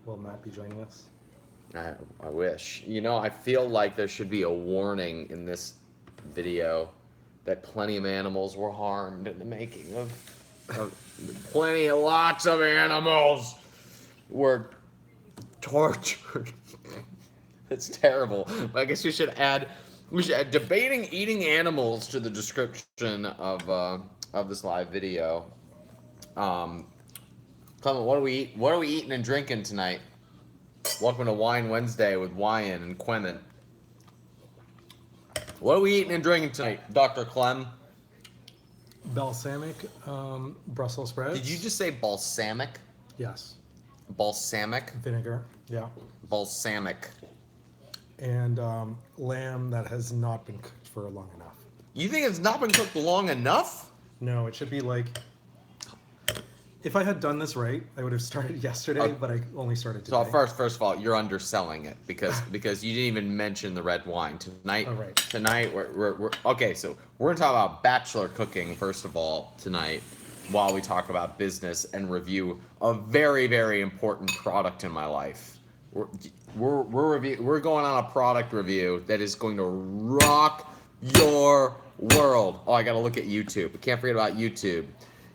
will Matt be joining us? I wish. You know, I feel like there should be a warning in this video that plenty of animals were harmed in the making of lots of animals were tortured. It's terrible. I guess we should add debating eating animals to the description of this live video. Um, Clement, what are we eating and drinking tonight? Welcome to Wine Wednesday with Wyan and Quemmen. What are we eating and drinking tonight, Dr. Clem? Balsamic Brussels sprouts. Did you just say balsamic? Yes. Balsamic? Vinegar. Yeah. Balsamic. And lamb that has not been cooked for long enough. You think it's not been cooked long enough? No, it should be like. If I had done this right, I would have started yesterday, but I only started today. So first of all, you're underselling it because you didn't even mention the red wine tonight. Oh, right. Tonight we're okay. So we're gonna talk about bachelor cooking first of all tonight, while we talk about business and review a very very important product in my life. We're going on a product review that is going to rock your world. Oh, I gotta look at YouTube. I can't forget about YouTube.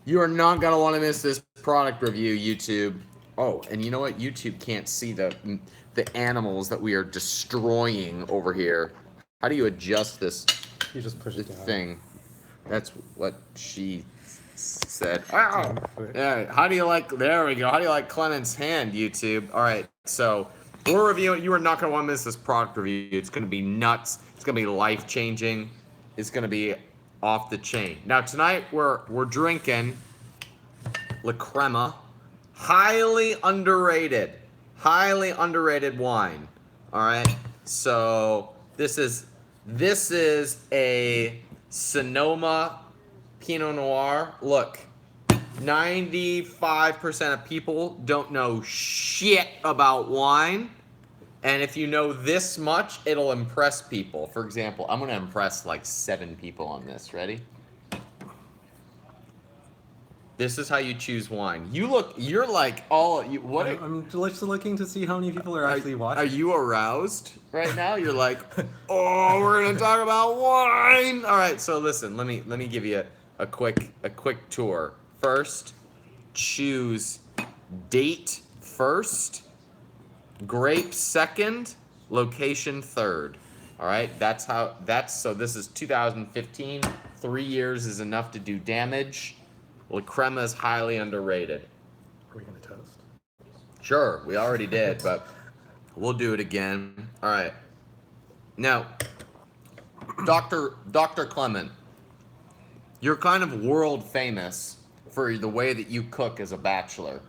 You are not going to want to miss this product review, YouTube. Oh, and you know what? YouTube can't see the animals that we are destroying over here. How do you adjust this You just push it down. thing? That's what she said. Ow! Yeah, how do you like... There we go. How do you like Clement's hand, YouTube? All right, so we're reviewing... You are not going to want to miss this product review. It's going to be nuts. It's going to be life-changing. It's going to be off the chain. Now tonight we're drinking La Crema, highly underrated wine. All right, so this is a Sonoma Pinot Noir. Look, 95% of people don't know shit about wine. And if you know this much, it'll impress people. For example, I'm going to impress like 7 people on this. Ready? This is how you choose wine. You're like all... What? I'm just looking to see how many people are actually watching. Are you aroused right now? You're like, oh, we're going to talk about wine. All right, so listen, let me give you a quick tour. First, choose date first. Grape second, location third. All right, so this is 2015. 3 years is enough to do damage. La Crema is highly underrated. Are we gonna toast? Sure, we already did, but we'll do it again. All right. Now, Dr. Clement, you're kind of world famous for the way that you cook as a bachelor.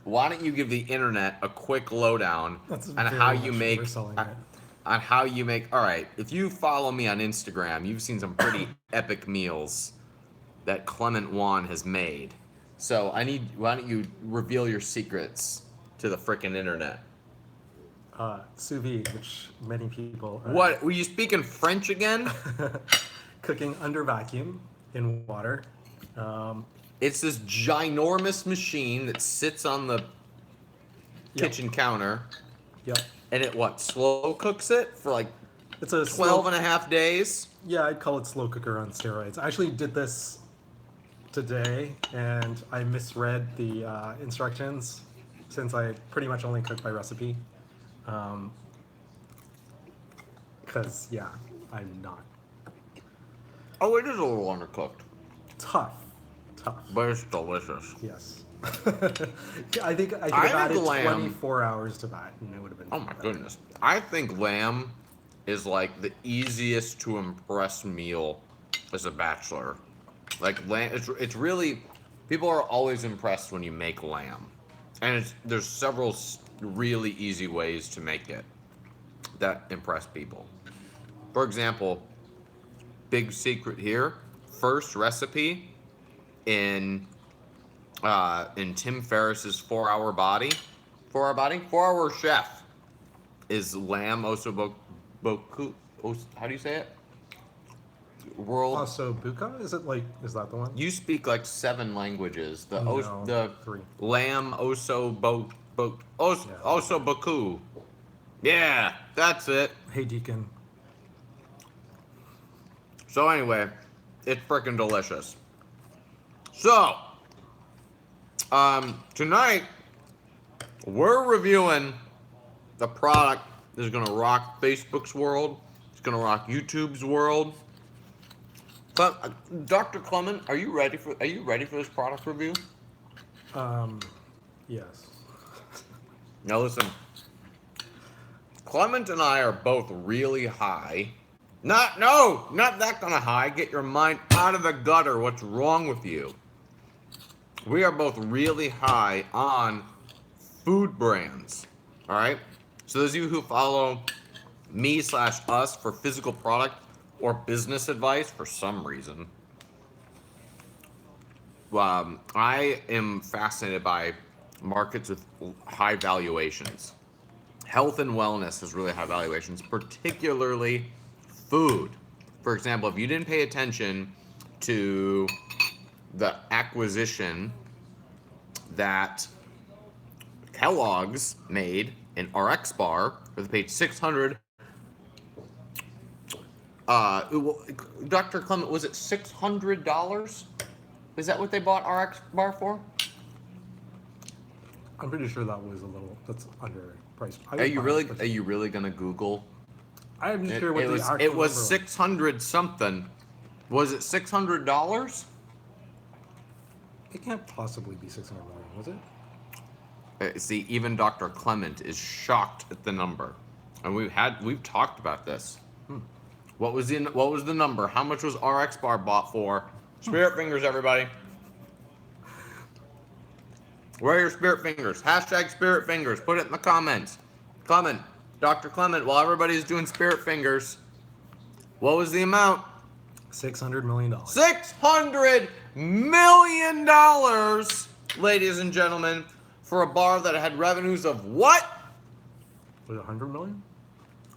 Why don't you give the internet a quick lowdown on how you make all right, if you follow me on Instagram, you've seen some pretty epic meals that Clement Wyan has made. So why don't you reveal your secrets to the frickin' internet? Sous vide, which many people are What, were you speaking French again? cooking under vacuum in water. It's this ginormous machine that sits on the kitchen counter. Yep. And it slow cooks it for like It's a 12 and a half days? Yeah, I'd call it slow cooker on steroids. I actually did this today, and I misread the instructions since I pretty much only cook by recipe. Because, yeah, I'm not. Oh, it is a little undercooked. Tough. But it's delicious. Yes. I think I could have added 24 hours to that, and it would have been... Oh my goodness. I think lamb is like the easiest to impress meal as a bachelor. Like lamb, it's really, people are always impressed when you make lamb. And there's several really easy ways to make it that impress people. For example, big secret here, first recipe in Tim Ferriss's 4-Hour Chef is lamb osobuco. How do you say it? Osobuco? Is that the one? You speak like 7 languages. The 3. lamb osobuco. Also Baku. Yeah, that's it. Hey, Deacon. So anyway, it's freaking delicious. So, tonight we're reviewing the product that is gonna rock Facebook's world. It's gonna rock YouTube's world. But Dr. Clement, are you ready for this product review? Yes. Now listen, Clement and I are both really high. Not that kind of high. Get your mind out of the gutter. What's wrong with you? We are both really high on food brands. All right. So those of you who follow me/us for physical product or business advice for some reason, I am fascinated by markets with high valuations. Health and wellness has really high valuations, particularly food. For example, if you didn't pay attention to the acquisition that Kellogg's made an RX bar where they paid $600. Dr. Clement, was it $600? Is that what they bought RX bar for? I'm pretty sure that's underpriced. Are you really gonna Google? I'm not sure what the actual It was number 600 something. Was it $600? It can't possibly be 600 million, was it? See, even Dr. Clement is shocked at the number, and we've talked about this. What was the number? How much was RX bar bought for? Spirit fingers, everybody. Where are your spirit fingers? Hashtag spirit fingers. Put it in the comments. Clement, Dr. Clement, while everybody's doing spirit fingers, what was the amount? $600 million. $600 million, ladies and gentlemen, for a bar that had revenues of what? Was it 100 million?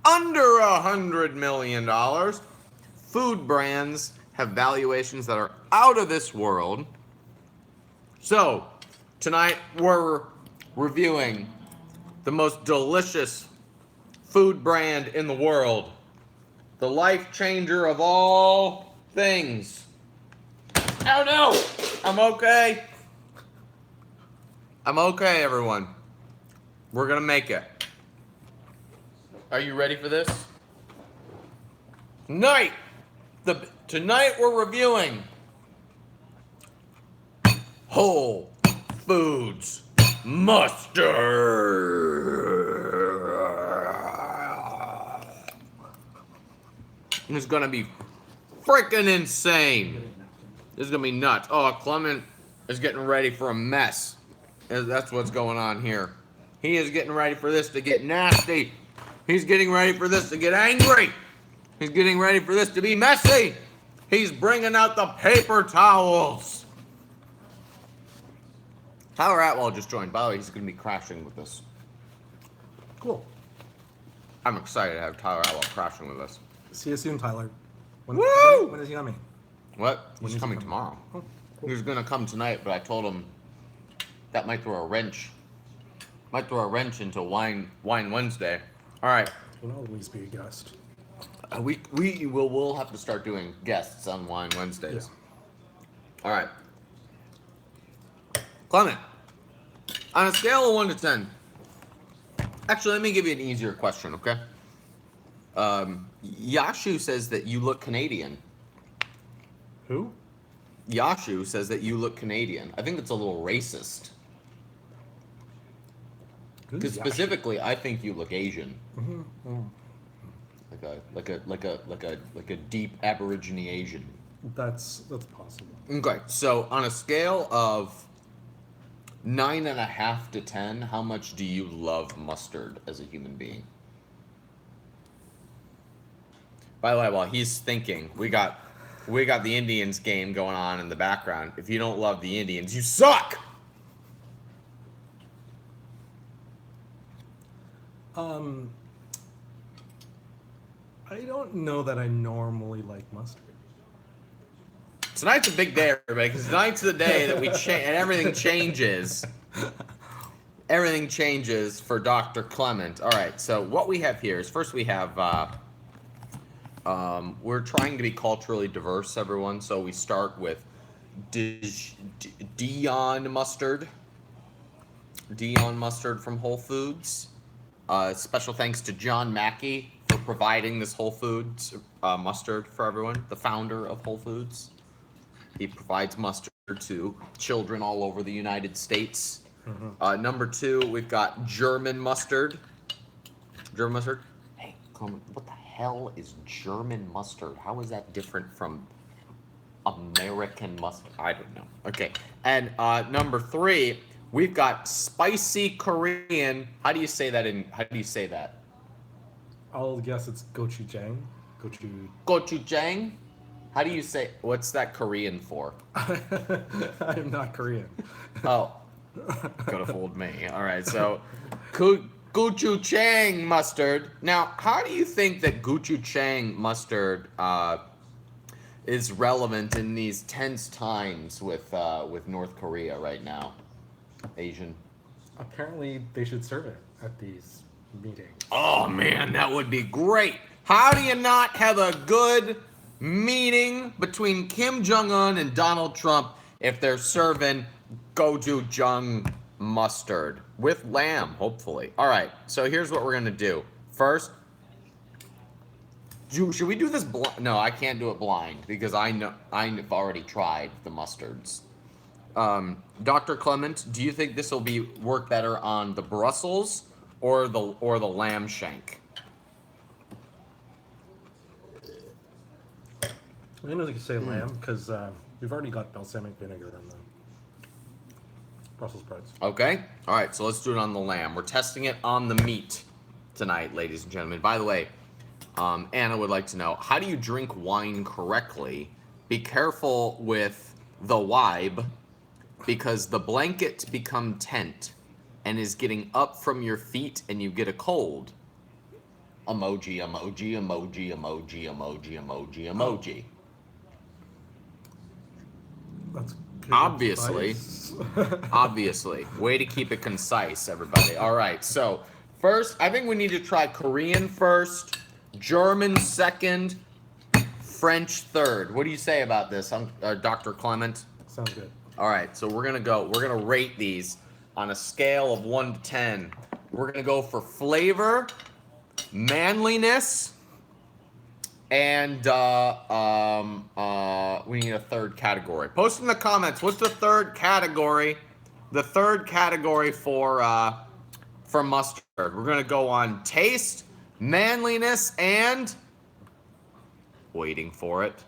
Under $100 million. Food brands have valuations that are out of this world. So, tonight we're reviewing the most delicious food brand in the world. The life changer of all things. Oh no! I'm okay. I'm okay, everyone. We're gonna make it. Are you ready for this? Tonight we're reviewing Whole Foods Mustard. It's gonna be freaking insane. This is gonna be nuts. Oh, Clement is getting ready for a mess. That's what's going on here. He is getting ready for this to get nasty. He's getting ready for this to get angry. He's getting ready for this to be messy. He's bringing out the paper towels. Tyler Atwell just joined. By the way, he's going to be crashing with us. Cool. I'm excited to have Tyler Atwell crashing with us. See you soon, Tyler. When is he coming? What? He's coming tomorrow. Oh, cool. He was going to come tonight, but I told him that might throw a wrench. Might throw a wrench into Wine Wednesday. All right. He'll always be a guest. We'll have to start doing guests on Wine Wednesdays. Yeah. All right. Clement, on a scale of 1 to 10. Actually, let me give you an easier question, okay? Yashu says that you look Canadian. Who? Yashu says that you look Canadian. I think it's a little racist. Because specifically, I think you look Asian. Mm-hmm. Like a deep Aborigine Asian. That's possible. Okay, so on a scale of 9.5 to 10, how much do you love mustard as a human being? By the way, while he's thinking, we got the Indians game going on in the background. If you don't love the Indians, you suck. I don't know that I normally like mustard. Tonight's a big day, everybody, because tonight's the day that we change and everything changes. everything changes for Dr. Clement. All right, so what we have here is first we have, we're trying to be culturally diverse, everyone. So we start with Dion mustard. Dion mustard from Whole Foods. Special thanks to John Mackey for providing this Whole Foods mustard for everyone, the founder of Whole Foods. He provides mustard to children all over the United States. Number 2, we've got German mustard. German mustard? Hey, what the hell is German mustard? How is that different from American mustard? I don't know. Okay, and number 3, we've got spicy Korean. How do you say that? I'll guess it's gochujang. Gochujang? How do you say, what's that Korean for? I'm not Korean. Oh, could have fooled me. All right, so gochujang mustard. Now, how do you think that gochujang mustard is relevant in these tense times with North Korea right now? Asian. Apparently, they should serve it at these meetings. Oh man, that would be great. How do you not have a good meeting between Kim Jong-un and Donald Trump if they're serving gochujang mustard with lamb, hopefully? All right, so here's what we're gonna do. First, should we do this no, I can't do it blind because I've already tried the mustards. Dr. Clement, do you think this will work better on the Brussels or the lamb shank? I know they could say lamb because we've already got balsamic vinegar on the Brussels sprouts. Okay. All right. So let's do it on the lamb. We're testing it on the meat tonight, ladies and gentlemen. By the way, Anna would like to know, how do you drink wine correctly? Be careful with the wibe because the blanket become tent and is getting up from your feet and you get a cold. Emoji, emoji, emoji, emoji, emoji, emoji, emoji. That's good Obviously. advice. Obviously. Way to keep it concise, everybody. All right. So first, I think we need to try Korean first, German second, French third. What do you say about this, Dr. Clement? Sounds good. All right. So we're going to rate these on a scale of 1 to 10. We're going to go for flavor, manliness, and we need a third category. Post in the comments, what's the third category? The third category for mustard. We're gonna go on taste, manliness, and waiting for it.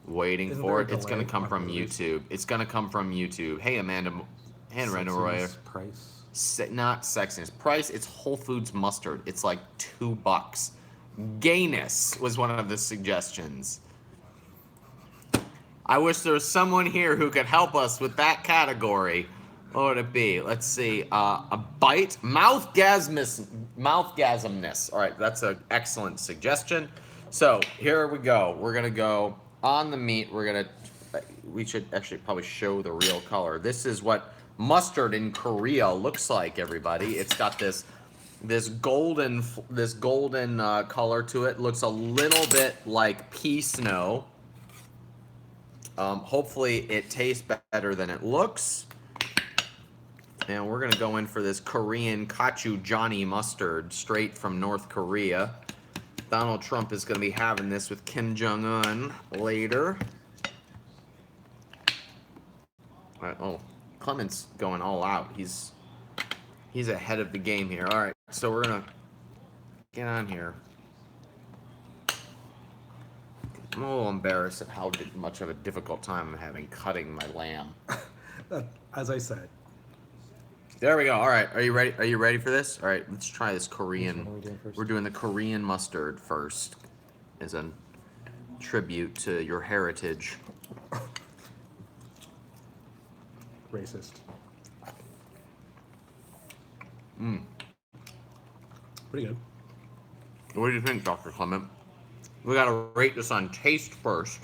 Isn't there a It's gonna delay come on from movies? YouTube. It's gonna come from YouTube. Hey, Amanda, hand Royer. Sexiness, price. Not sexiness. Price, it's Whole Foods mustard. It's like $2. Gayness was one of the suggestions. I wish there was someone here who could help us with that category. What would it be? Let's see. A bite. Mouthgasmness. All right, that's an excellent suggestion. So here we go. We're going to go on the meat. We should actually probably show the real color. This is what mustard in Korea looks like, everybody. It's got this golden color to it. Looks a little bit like pea snow. Hopefully it tastes better than it looks. And we're gonna go in for this Korean gochujang mustard straight from North Korea. Donald Trump is gonna be having this with Kim Jong-un later. All right, oh, Clement's going all out. He's ahead of the game here. All right, so we're gonna get on here. I'm a little embarrassed at how much of a difficult time I'm having cutting my lamb. As I said. There we go. All right, are you ready? Are you ready for this? All right, let's try this Korean. Which one are we doing first? We're doing the Korean mustard first, as a tribute to your heritage. Racist. Pretty good. What do you think, Dr. Clement? We gotta rate this on taste first,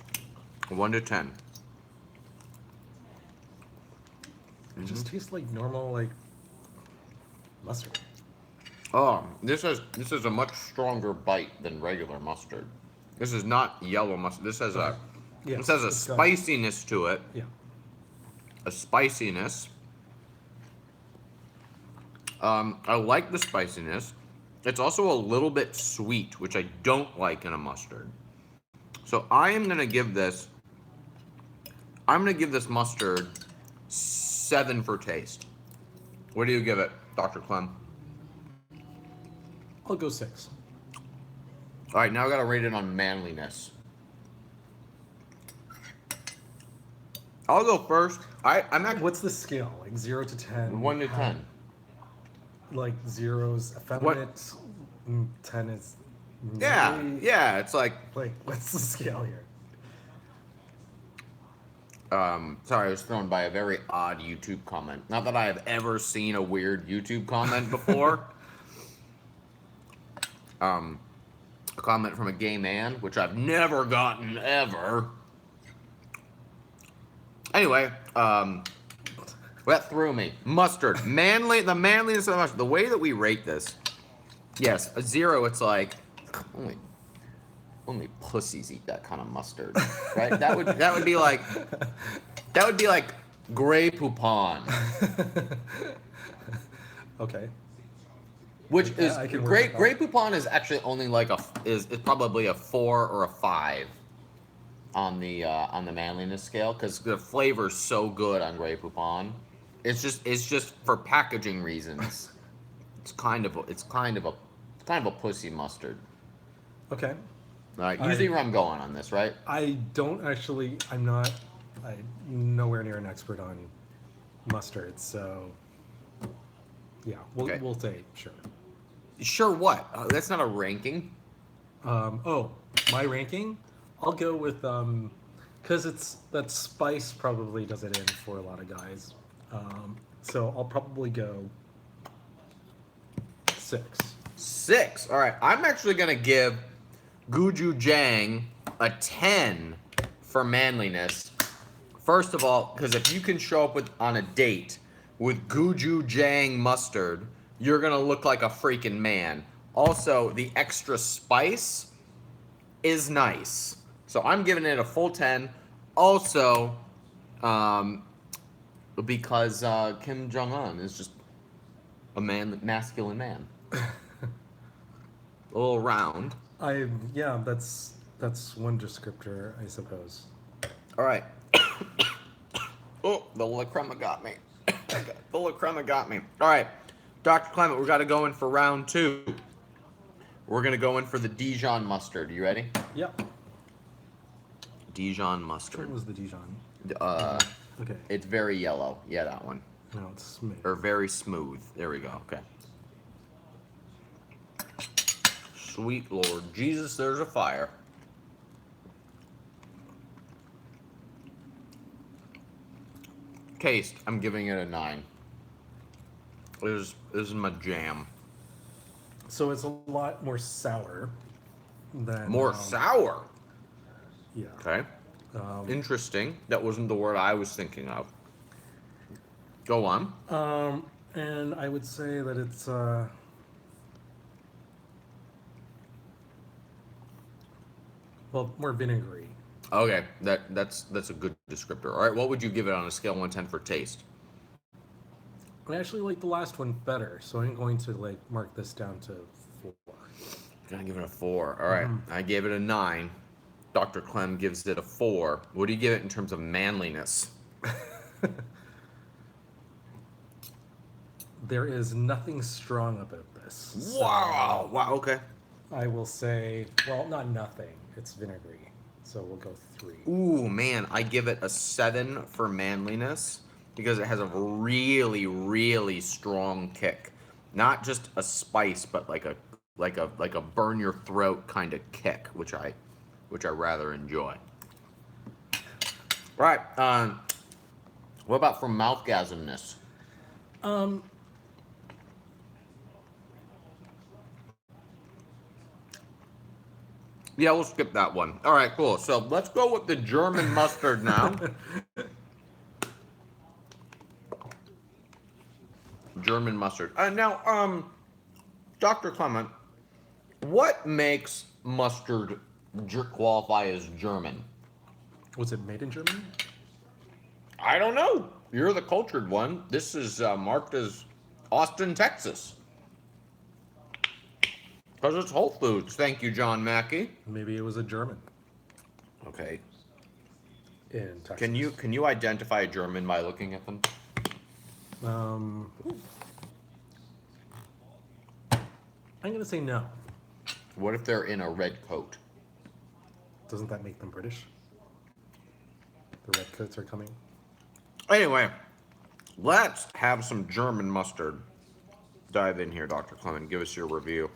1 to 10. It just tastes like normal, like mustard. Oh, this is a much stronger bite than regular mustard. This is not yellow mustard. This has a Yes, this has a it's got- spiciness to it. Yeah. A spiciness. I like the spiciness. It's also a little bit sweet, which I don't like in a mustard. So I'm gonna give this mustard 7 for taste. What do you give it, Dr. Clem? I'll go 6. All right, now I gotta rate it on manliness. I'll go first. I'm actually What's the scale? Like 0 to 10? 1 to 10. Like 0's effeminate, 10 is. Yeah, maybe- yeah. It's like, Like, what's the scale here? sorry, I was thrown by a very odd YouTube comment. Not that I have ever seen a weird YouTube comment before. A comment from a gay man, which I've never gotten ever. Anyway, that threw me. Mustard, the manliness of the mustard. The way that we rate this, yes, a 0. It's like only pussies eat that kind of mustard, right? That would be like Grey Poupon, Okay. which Yeah, is I can work Grey with that. Grey Poupon is actually only like is probably a 4 or a 5 on the manliness scale, because the flavor's so good on Grey Poupon. It's just for packaging reasons. It's kind of a pussy mustard. Okay. All right, you see where I'm going on this, right? I'm nowhere near an expert on mustard, so yeah, Okay. we'll say sure. Sure, what? That's not a ranking. My ranking, I'll go with because it's that spice probably does it in for a lot of guys. So I'll probably go 6. 6. All right, I'm actually gonna give Gochujang a 10 for manliness. First of all, because if you can show up on a date with Gochujang mustard, you're gonna look like a freaking man. Also, the extra spice is nice, so I'm giving it a full 10. Also, because Kim Jong-un is just a masculine man, a little round. That's one descriptor, I suppose. All right. Oh, the La Crema got me. The La Crema got me. All right, Dr. Clement, we got to go in for round 2. We're going to go in for the Dijon mustard. You ready? Yep. Dijon What mustard. was the Dijon? Okay. It's very yellow. Yeah, that one. No, it's smooth. Or very smooth. There we go. Okay. Sweet Lord Jesus, there's a fire. Taste, I'm giving it a 9. This is my jam. So it's a lot more sour than More sour. Yeah. Okay. Interesting. That wasn't the word I was thinking of. Go on. And I would say that it's more vinegary. Okay, that's a good descriptor. All right, what would you give it on a scale of 1 to 10 for taste? I actually like the last one better, so I'm going to mark this down to 4. Gonna give it a 4. All right, I gave it a 9. Dr. Clem gives it a 4. What do you give it in terms of manliness? There is nothing strong about this. so Wow. Wow. Okay. I will say, well, not nothing. It's vinegary, so we'll go 3. Ooh, man, I give it a 7 for manliness because it has a really, really strong kick. Not just a spice, but like a burn your throat kind of kick, which I rather enjoy. Right. What about for mouthgasmness? Yeah, we'll skip that one. All right, cool. So let's go with the German mustard now. German mustard. Now, Dr. Clement, what makes mustard qualify as German? Was it made in Germany? I don't know. You're the cultured one. This is marked as Austin, Texas. Because it's Whole Foods. Thank you, John Mackey. Maybe it was a German Okay. in Texas. Can you identify a German by looking at them? I'm gonna say no. What if they're in a red coat? Doesn't that make them British? The red coats are coming. Anyway, let's have some German mustard. Dive in here, Dr. Clement. Give us your review.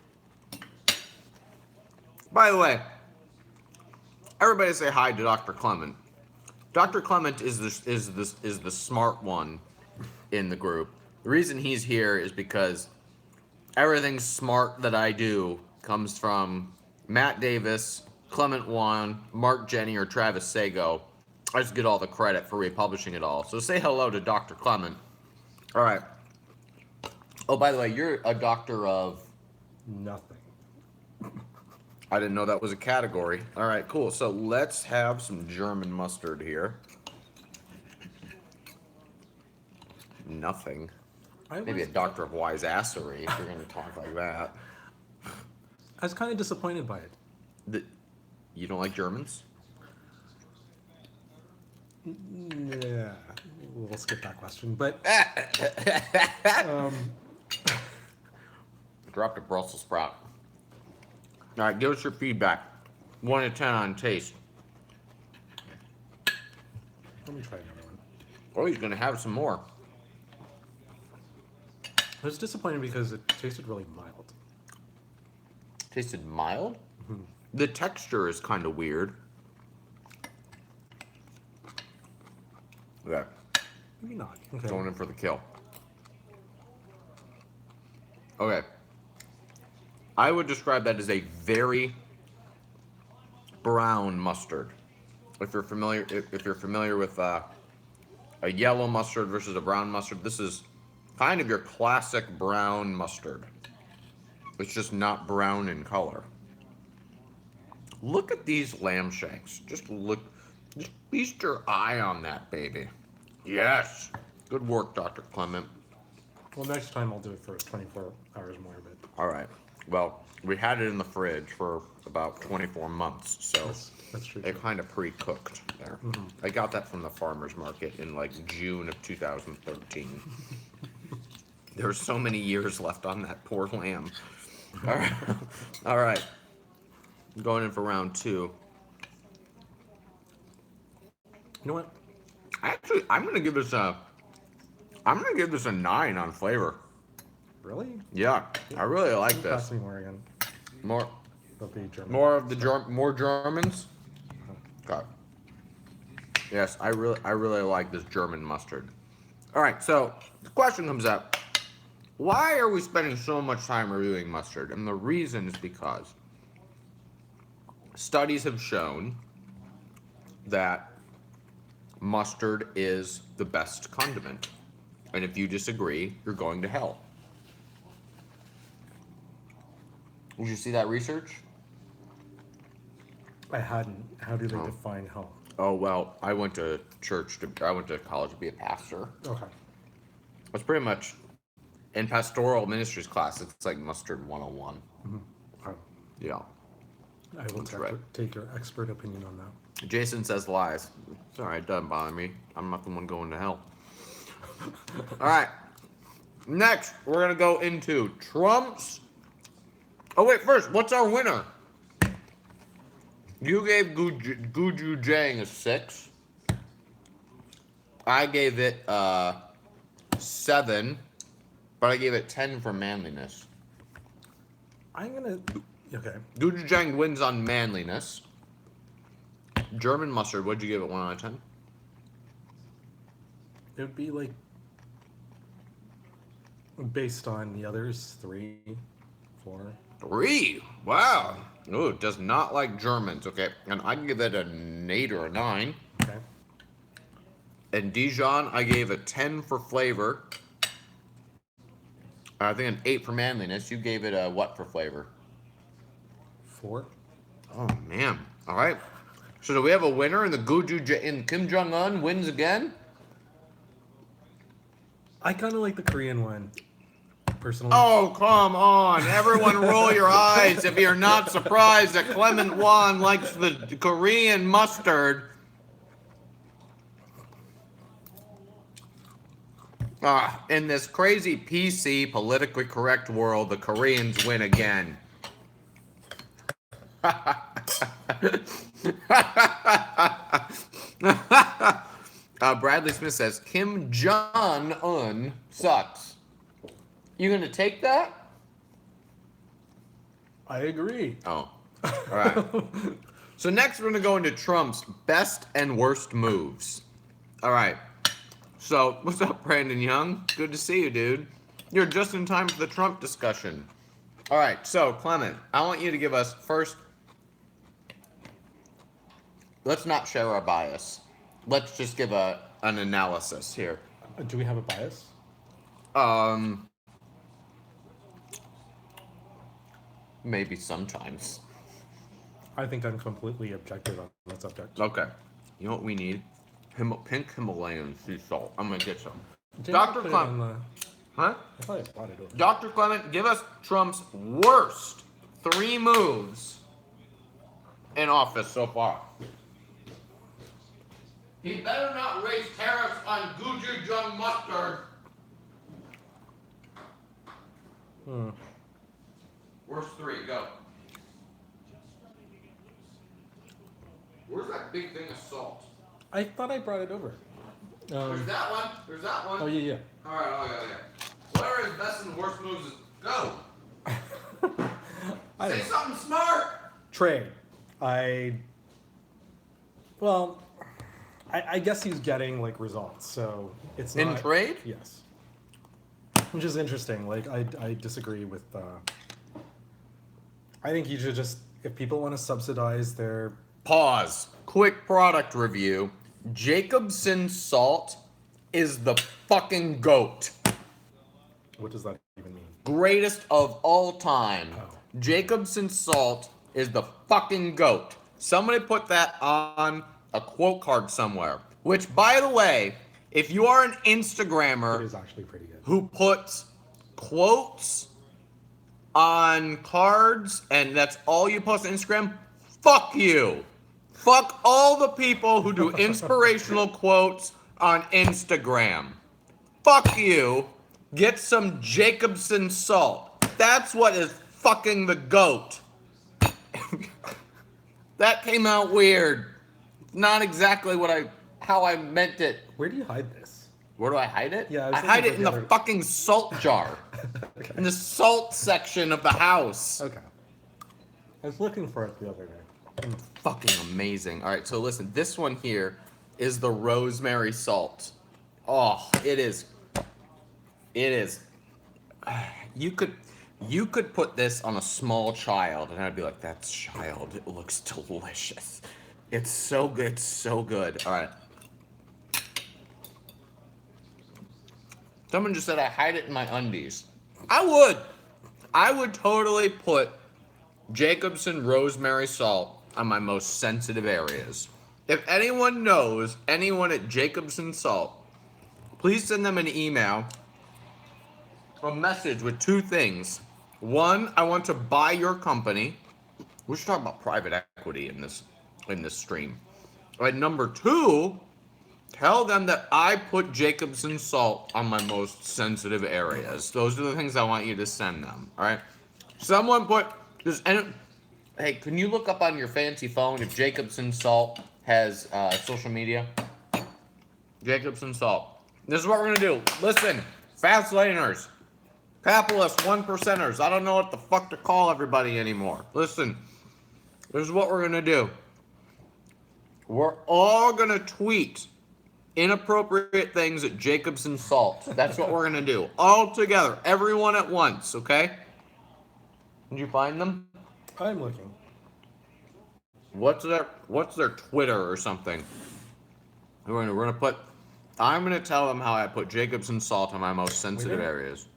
By the way, everybody say hi to Dr. Clement. Dr. Clement is the smart one in the group. The reason he's here is because everything smart that I do comes from Matt Davis, Clement Wyan, Mark Jenny, or Travis Sago. I just get all the credit for republishing it all. So say hello to Dr. Clement. All right. Oh, by the way, you're a doctor of... Nothing. I didn't know that was a category. All right, cool. So let's have some German mustard here. Nothing. Maybe a doctor of wise-assery if you're going to talk like that. I was kind of disappointed by it. You don't like Germans? Yeah, we'll skip that question. But Dropped a Brussels sprout. All right, give us your feedback. 1 to 10 on taste. let me try another one. Oh, he's going to have some more. I was disappointed because it tasted really mild. Tasted mild? The texture is kind of weird. Okay, Maybe not. Okay. going in for the kill. Okay. I would describe that as a very brown mustard. If you're familiar with a yellow mustard versus a brown mustard, this is kind of your classic brown mustard. It's just not brown in color. Look at these lamb shanks. Just feast your eye on that baby. Yes. Good work, Dr. Clement. Well, next time I'll do it for 24 hours more. But All right. Well, we had it in the fridge for about 24 months, so that's true. it kind of pre-cooked there. I got that from the farmer's market in like June of 2013. There were so many years left on that poor lamb. All right. All right. Going in for round 2. You know what? Actually, I'm gonna give this a 9 on flavor. Really? Yeah, I really like this. Pass me more again. More Of the German. more Germans. Okay. Yes, I really like this German mustard. All right, so the question comes up: why are we spending so much time reviewing mustard? And the reason is because studies have shown that mustard is the best condiment. And if you disagree, you're going to hell. Did you see that research? I hadn't. How do they define hell? Oh, well, I went to college to be a pastor. Okay. It's pretty much, in pastoral ministries class, it's like mustard 101. Okay. Yeah. I will take your expert opinion on that. Jason says lies. It's all right, it doesn't bother me. I'm not the one going to hell. All right. Next, we're going to go into Trump's... Oh, wait, first, what's our winner? You gave Gochujang a 6. I gave it 7, but I gave it 10 for manliness. I'm gonna. Okay. Gochujang wins on manliness. German mustard, what'd you give it, 1 out of 10? It would be like based on the others, 3, 4. 3? Wow. Ooh, it does not like Germans. Okay, and I give it an 8 or a 9. Okay. And Dijon, I gave a 10 for flavor. I think an 8 for manliness. You gave it a what for flavor? 4. Oh man! All right. So do we have a winner? And and Kim Jong Un wins again? I kind of like the Korean one, personally. Oh, come on. Everyone roll your eyes if you're not surprised that Clement Wyan likes the Korean mustard. In this crazy PC, politically correct world, the Koreans win again. Bradley Smith says, Kim Jong-un sucks. You gonna take that? I agree. Oh, all right. So next we're gonna go into Trump's best and worst moves. All right. So what's up, Brandon Young? Good to see you, dude. You're just in time for the Trump discussion. All right. So Clement, I want you to give us first. Let's not share our bias. Let's just give an analysis here. Do we have a bias? Maybe sometimes. I think I'm completely objective on that subject. Okay. You know what we need? Pink Himalayan sea salt. I'm gonna get some. Didn't I Dr. put it Clement. on Huh? I thought I bought it over. Dr. Clement, give us Trump's worst 3 moves in office so far. He better not raise tariffs on gochujang mustard. Worst 3, go. Where's that big thing of salt? I thought I brought it over. There's that one. There's that one. Oh, yeah. All right, okay. What are his best and worst moves? Go. I don't Say know. something smart. Trade. Well, I guess he's getting, like, results, so it's not... In trade? Yes. Which is interesting. Like, I disagree with... I think you should just... If people want to subsidize their... Pause. Quick product review. Jacobson salt is the fucking GOAT. What does that even mean? Greatest of all time. Oh. Jacobson salt is the fucking GOAT. Somebody put that on a quote card somewhere. Which, by the way, if you are an It Instagrammer is actually pretty good. who puts quotes on cards and that's all you post on Instagram, fuck you. Fuck all the people who do inspirational quotes on Instagram. Fuck you. Get some Jacobson salt. That's what is fucking the GOAT. That came out weird. Not exactly how I meant it. Where do you hide this? Where do I hide it? Yeah, I was I hide thinking it in of the the other- fucking salt jar. Okay. In the salt section of the house. Okay. I was looking for it the other day. Fucking amazing. All right, so listen, this one here is the rosemary salt. Oh, it is. You could put this on a small child, and I'd be like, "That's child. It looks delicious. It's so good. It's so good." All right. Someone just said I hide it in my undies. I would totally put Jacobson rosemary salt on my most sensitive areas. If anyone knows anyone at Jacobson Salt, please send them an email, a message with 2 things. 1, I want to buy your company. We should talk about private equity in this stream. And number 2, tell them that I put Jacobson Salt on my most sensitive areas. Those are the things I want you to send them. All right. Someone put hey, can you look up on your fancy phone if Jacobson Salt has social media? Jacobson Salt. This is what we're gonna do. Listen, fast laners, capitalists, 1%ers. I don't know what the fuck to call everybody anymore. Listen, this is what we're gonna do. We're all gonna tweet inappropriate things at Jacobson Salt. That's what we're gonna do. All together, everyone at once, okay? Did you find them? I'm looking. What's their Twitter or something? I'm gonna tell them how I put Jacobson salt on my most sensitive areas.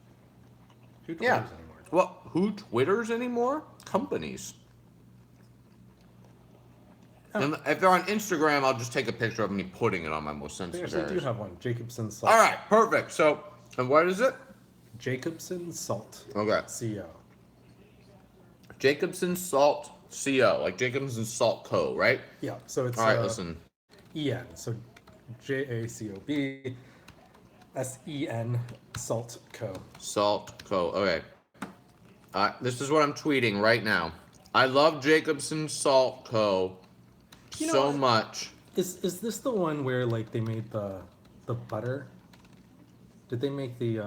Who Twitters Yeah. anymore? Well, who Twitters anymore? Companies. Oh. And if they're on Instagram, I'll just take a picture of me putting it on my most They sensitive actually do areas. have one. Jacobson Salt. All right, perfect. So, and what is it? Jacobson Salt. Okay. CO. Jacobson Salt Co. Like Jacobson Salt Co. Right? Yeah. So it's All right. Listen. EN. So JACOB SEN Salt Co. Salt Co. Okay. This is what I'm tweeting right now. I love Jacobson Salt Co. You know so what? much. Is this the one where like they made the butter? Did they make the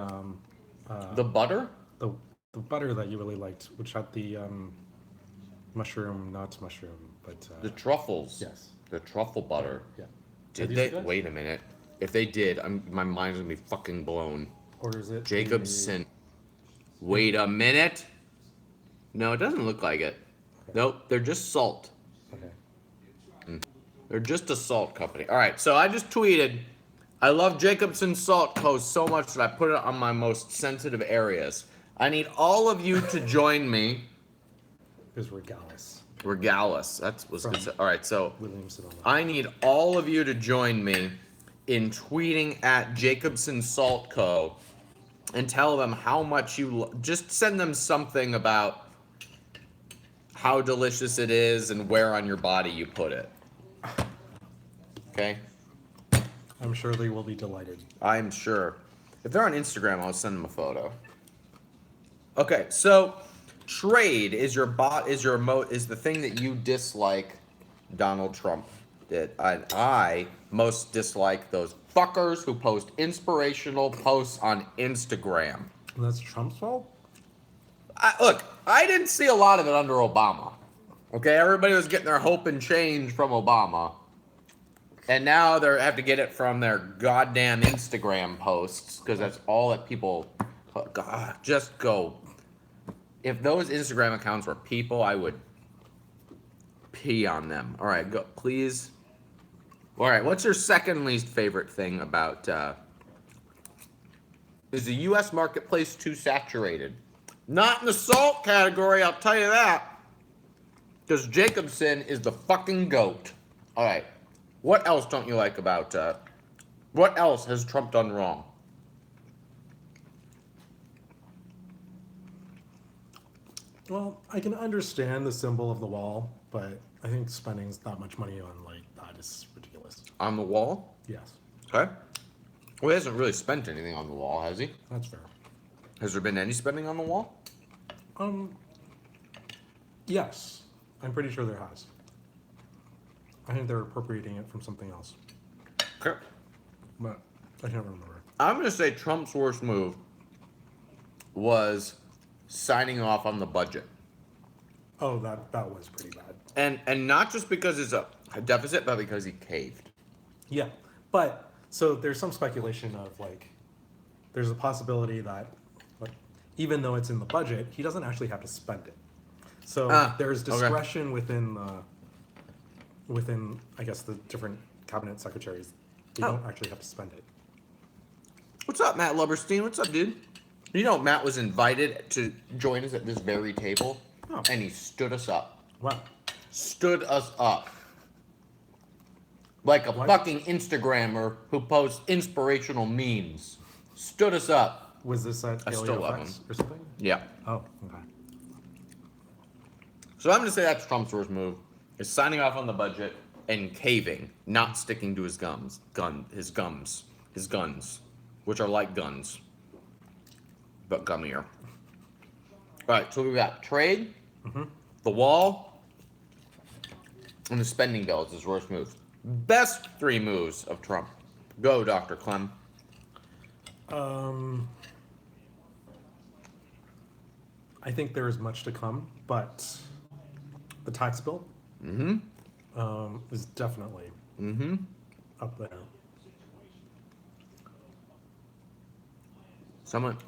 The butter? the butter that you really liked, which had the mushroom, not mushroom, but The truffles. yes, The truffle butter. yeah. Did Are they? these good? Wait a minute. If they did, my mind's gonna be fucking blown. Or is it Jacobson. Wait a minute. No, it doesn't look like it. Nope, they're just salt. Okay. They're just a salt company. All right, so I just tweeted, I love Jacobson Salt Co. so much that I put it on my most sensitive areas. I need all of you to join me. Here's Regalis. Regalis. That's what's good. All right, so Williamson. I need all of you to join me in tweeting at Jacobson Salt Co. and tell them how much you just send them something about how delicious it is and where on your body you put it. Okay? I'm sure they will be delighted. I'm sure. If they're on Instagram, I'll send them a photo. Okay, so trade is your is the thing that you dislike Donald Trump did. I most dislike those fuckers who post inspirational posts on Instagram. And that's Trump's fault? Look, I didn't see a lot of it under Obama. Okay, everybody was getting their hope and change from Obama. And now they have to get it from their goddamn Instagram posts because that's all that people. God, just go. If those Instagram accounts were people, I would pee on them. All right, go, please. All right, what's your second least favorite thing about? Is the U.S. marketplace too saturated? Not in the salt category, I'll tell you that. Because Jacobson is the fucking goat. All right. What else don't you like about, what else has Trump done wrong? Well, I can understand the symbol of the wall, but I think spending that much money on like that is ridiculous. On the wall? Yes, Okay. Well, he hasn't really spent anything on the wall, has he? that's fair. Has there been any spending on the wall? Yes, I'm pretty sure there has. I think they're appropriating it from something else, Okay. but I can't remember. I'm going to say Trump's worst move was signing off on the budget. Oh, that was pretty bad. And not just because it's a deficit, but because he caved. Yeah, but so there's some speculation of like, there's a possibility that, like, even though it's in the budget, he doesn't actually have to spend it. So there's okay. discretion within I guess the different cabinet secretaries. They don't actually have to spend it. What's up, Matt Luberstein? What's up, dude? You know, Matt was invited to join us at this very table, and he stood us up. Wow. Stood us up. Like a fucking Instagrammer who posts inspirational memes. Stood us up. Was this at I still Alien love Effects him. or something? Yeah. Oh, okay. So I'm going to say that's Trump's worst move, is signing off on the budget and caving, not sticking to his guns, which are like guns, but gummier. All right, so we got trade, the wall, and the spending bill is his worst move. Best three moves of Trump. Go, Dr. Clem. I think there is much to come, but the tax bill is definitely up there.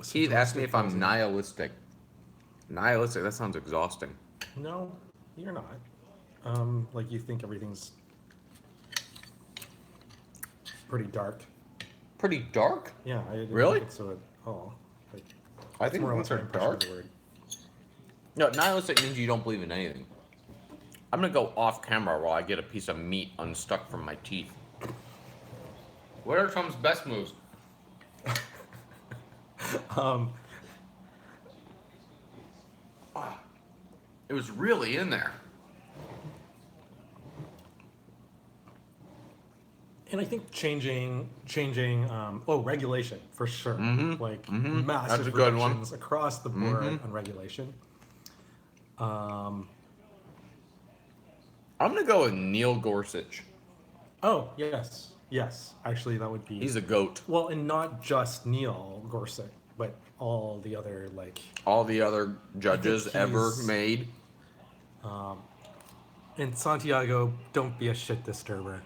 Keith asked me if I'm nihilistic. Nihilistic, that sounds exhausting. No, you're not. Like you think everything's pretty dark. Pretty dark? Yeah, I didn't Really? think so at all. Like, I think more or less these my are impression dark. of the word. No, nihilistic means you don't believe in anything. I'm gonna go off camera while I get a piece of meat unstuck from my teeth. What are Trump's best moves? It was really in there. And I think changing, regulation for sure. Like That's a massive good one. reductions across the board on regulation. I'm gonna go with Neil Gorsuch. Oh yes. Actually, that would be. He's a goat. Well, and not just Neil Gorsuch, but all the other like. All the other judges ever he's- made. And Santiago, don't be a shit disturber.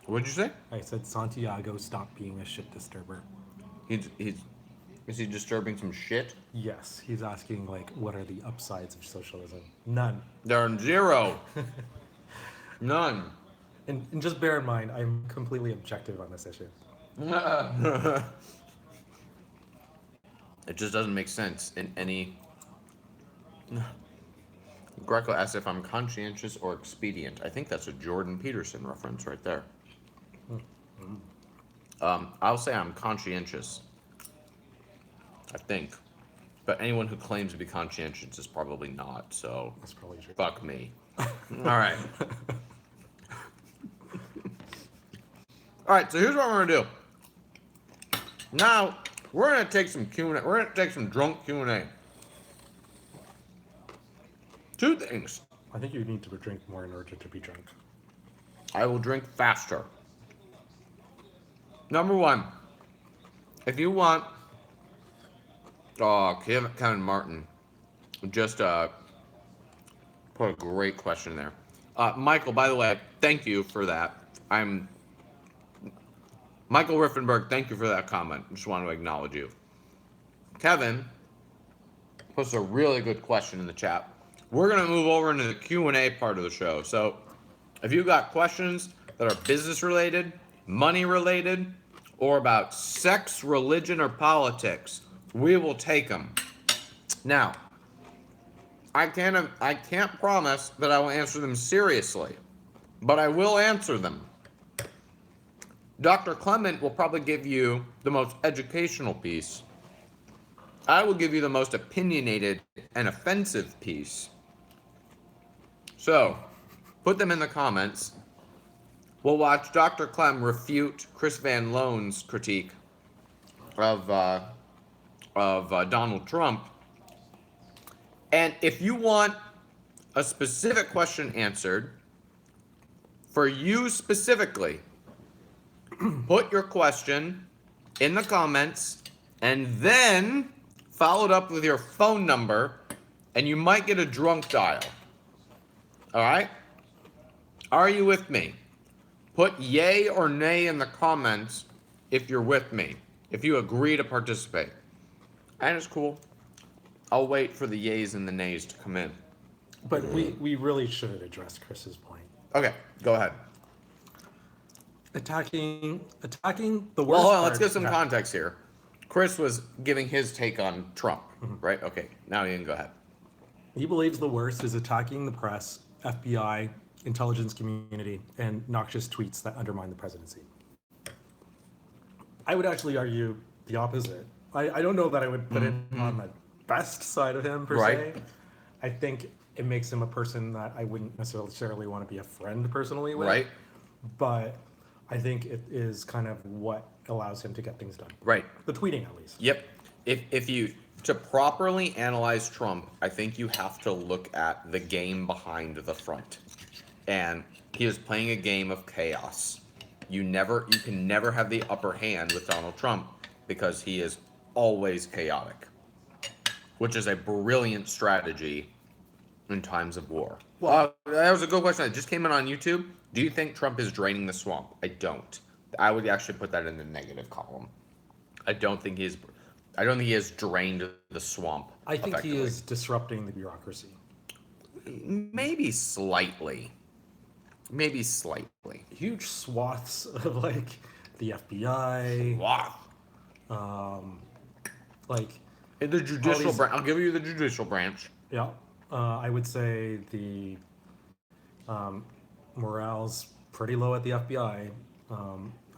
What'd you say? I said Santiago, stop being a shit disturber. Is he disturbing some shit? Yes, he's asking like, what are the upsides of socialism? None. There are zero. None. And just bear in mind, I'm completely objective on this issue. It just doesn't make sense in any. Greco asks if I'm conscientious or expedient. I think that's a Jordan Peterson reference right there. I'll say I'm conscientious. I think. But anyone who claims to be conscientious is probably not, so That's probably true. fuck me. All right. All right, so here's what we're gonna do. Now, we're gonna take some Q&A. We're gonna take some drunk Q&A. Two things. I think you need to drink more in order to be drunk. I will drink faster. Number one, if you want, Kevin Martin just put a great question there. Michael, by the way, thank you for that. Michael Riffenberg, thank you for that comment. Just want to acknowledge you. Kevin puts a really good question in the chat. We're gonna move over into the Q&A part of the show. So if you got questions that are business related, money related, or about sex, religion, or politics, we will take them. Now, I can't promise that I will answer them seriously, but I will answer them. Dr. Clement will probably give you the most educational piece. I will give you the most opinionated and offensive piece. So, put them in the comments. We'll watch Dr. Clem refute Chris Van Loan's critique of Donald Trump. And if you want a specific question answered, for you specifically, put your question in the comments and then follow it up with your phone number, and you might get a drunk dial. All right? Are you with me? Put yay or nay in the comments if you're with me, if you agree to participate. And it's cool. I'll wait for the yays and the nays to come in. But we really should address Chris's point. Okay, go ahead. Attacking the worst. Well, hold on, part let's get some that- context here. Chris was giving his take on Trump, right? Okay, now you can go ahead. He believes the worst is attacking the press, FBI, intelligence community, and noxious tweets that undermine the presidency. I would actually argue the opposite. I don't know that I would put it on the best side of him per Right. se. I think it makes him a person that I wouldn't necessarily want to be a friend personally with. Right. But I think it is kind of what allows him to get things done. Right. The tweeting, at least. Yep. If you to properly analyze Trump, I think you have to look at the game behind the front. And he is playing a game of chaos. You can never have the upper hand with Donald Trump because he is always chaotic, which is a brilliant strategy in times of war. Well, that was a good question that just came in on YouTube. Do you think Trump is draining the swamp? I don't. I would actually put that in the negative column. I don't think he has drained the swamp. I think he effectively. is disrupting the bureaucracy. Maybe slightly. Maybe slightly. Huge swaths of like the FBI, Wow. like In the judicial these- branch. I'll give you the judicial branch. Yeah, I would say the morale's pretty low at the FBI,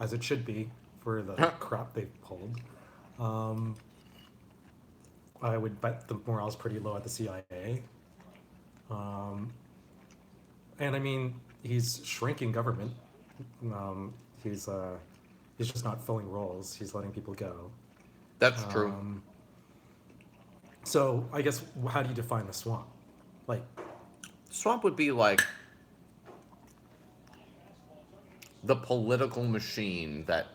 as it should be for the crap they've pulled. I would bet the morale's pretty low at the CIA. And I mean, he's shrinking government. He's just not filling roles. He's letting people go. That's true. So I guess how do you define the swamp? Like, Swamp would be like the political machine that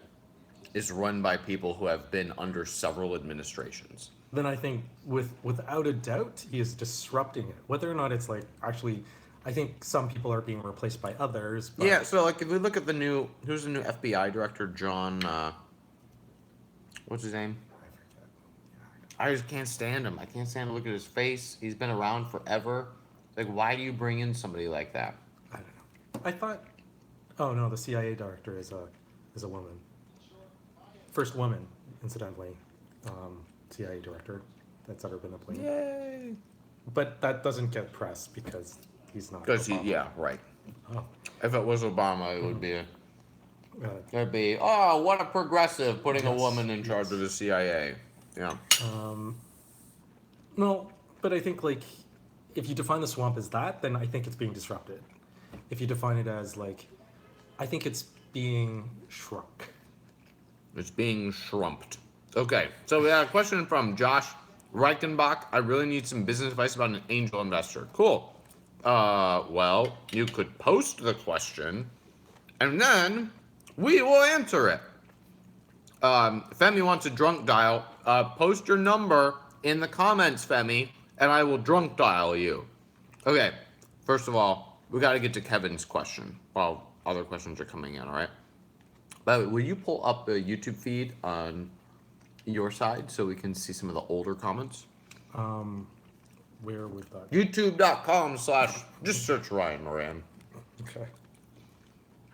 is run by people who have been under several administrations. then I think without a doubt he is disrupting it. Whether or not it's like actually, I think some people are being replaced by others. But Yeah, so like if we look at who's the new FBI director, John, what's his name? I just can't stand him. I can't stand to look at his face. He's been around forever. Like, why do you bring in somebody like that? I don't know. I thought, oh no, the CIA director is a woman. First woman, incidentally, CIA director that's ever been appointed. Yay! But that doesn't get press because he's not. Because Obama. yeah, right. Oh. If it was Obama, it would be. Uh, There'd be, oh, what a progressive putting a Yes, woman in charge of the CIA. Yeah. no, but I think like if you define the swamp as that, then I think it's being disrupted. If you define it as like, I think it's being shrunk. It's being shrumped. Okay, so we got a question from Josh Reichenbach. I really need some business advice about an angel investor. Cool. Well, you could post the question, and then we will answer it. Femi wants a drunk dial. Post your number in the comments, Femi, and I will drunk dial you. Okay, first of all, we got to get to Kevin's question while other questions are coming in, all right? By the way, will you pull up the YouTube feed on your side so we can see some of the older comments? Where would that? YouTube.com/just search Ryan Moran. Okay.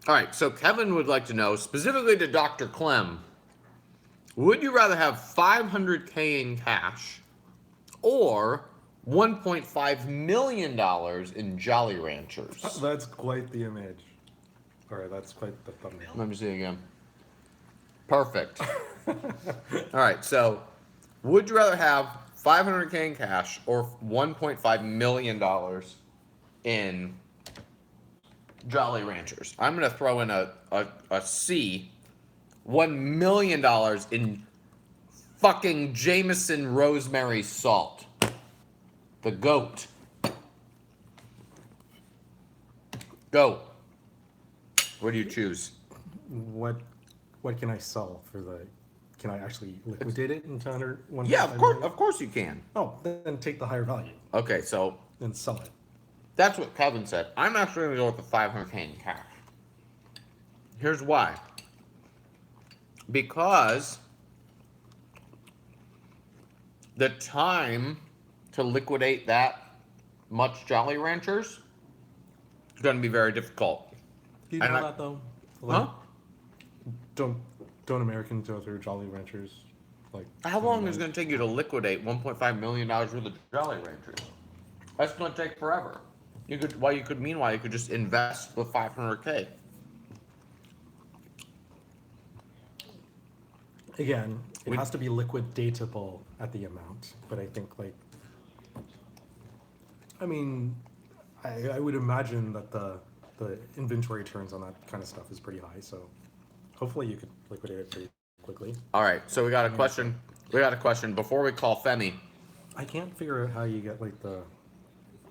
All right, so Kevin would like to know, specifically to Dr. Clem, would you rather have $500K in cash or $1.5 million in Jolly Ranchers? That's quite the image. All right, that's quite the thumbnail. Let me see again. Perfect. All right, so would you rather have $500K in cash or $1.5 million in Jolly Ranchers? I'm going to throw in a C. $1 million in fucking Jameson rosemary salt. The goat. Go. What do you choose? What can I sell for the? Can I actually liquidate it into under one? Yeah, of course you can. Oh, then take the higher value Okay, so and sell it. that's what Kevin said. I'm actually going to go with the $500K in cash. Here's why. Because the time to liquidate that much Jolly Ranchers is going to be very difficult. Do you And know I- that though? Huh? Don't Americans go through Jolly Ranchers? Like How long is it going to take you to liquidate $1.5 million worth of Jolly Ranchers? That's going to take forever. Meanwhile, you could just invest the $500K. Again, it has to be liquidatable at the amount, but I think like, I mean, I would imagine that the inventory turns on that kind of stuff is pretty high, so hopefully you could liquidate it pretty quickly. All right, so we got a question. Before we call Femi. I can't figure out how you get like the.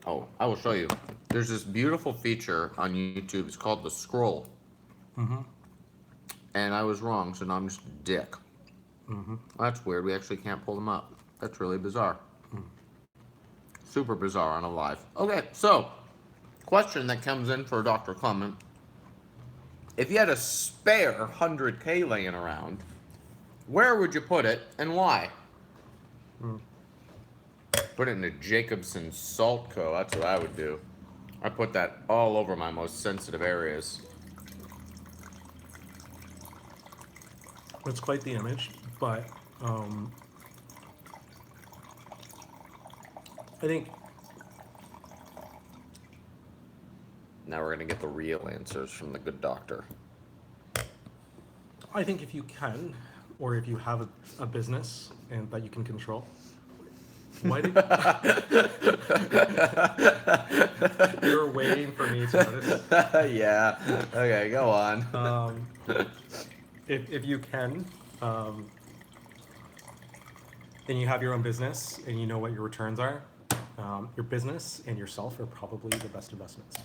Oh, I will show you. There's this beautiful feature on YouTube. It's called the scroll. Mm-hmm. And I was wrong, so now I'm just a dick. Mm-hmm. That's weird. We actually can't pull them up. That's really bizarre. Super bizarre on a live. Okay, so question that comes in for Dr. Clement. If you had a spare $100K laying around, where would you put it and why? Put it in a Jacobson Salt Co. That's what I would do. I put that all over my most sensitive areas. It's quite the image, but I think Now we're gonna get the real answers from the good doctor. if you can, or if you have a business and that you can control. Why did you were waiting for me to notice? Yeah. Okay, go on. If you can, and you have your own business and you know what your returns are, your business and yourself are probably the best investments.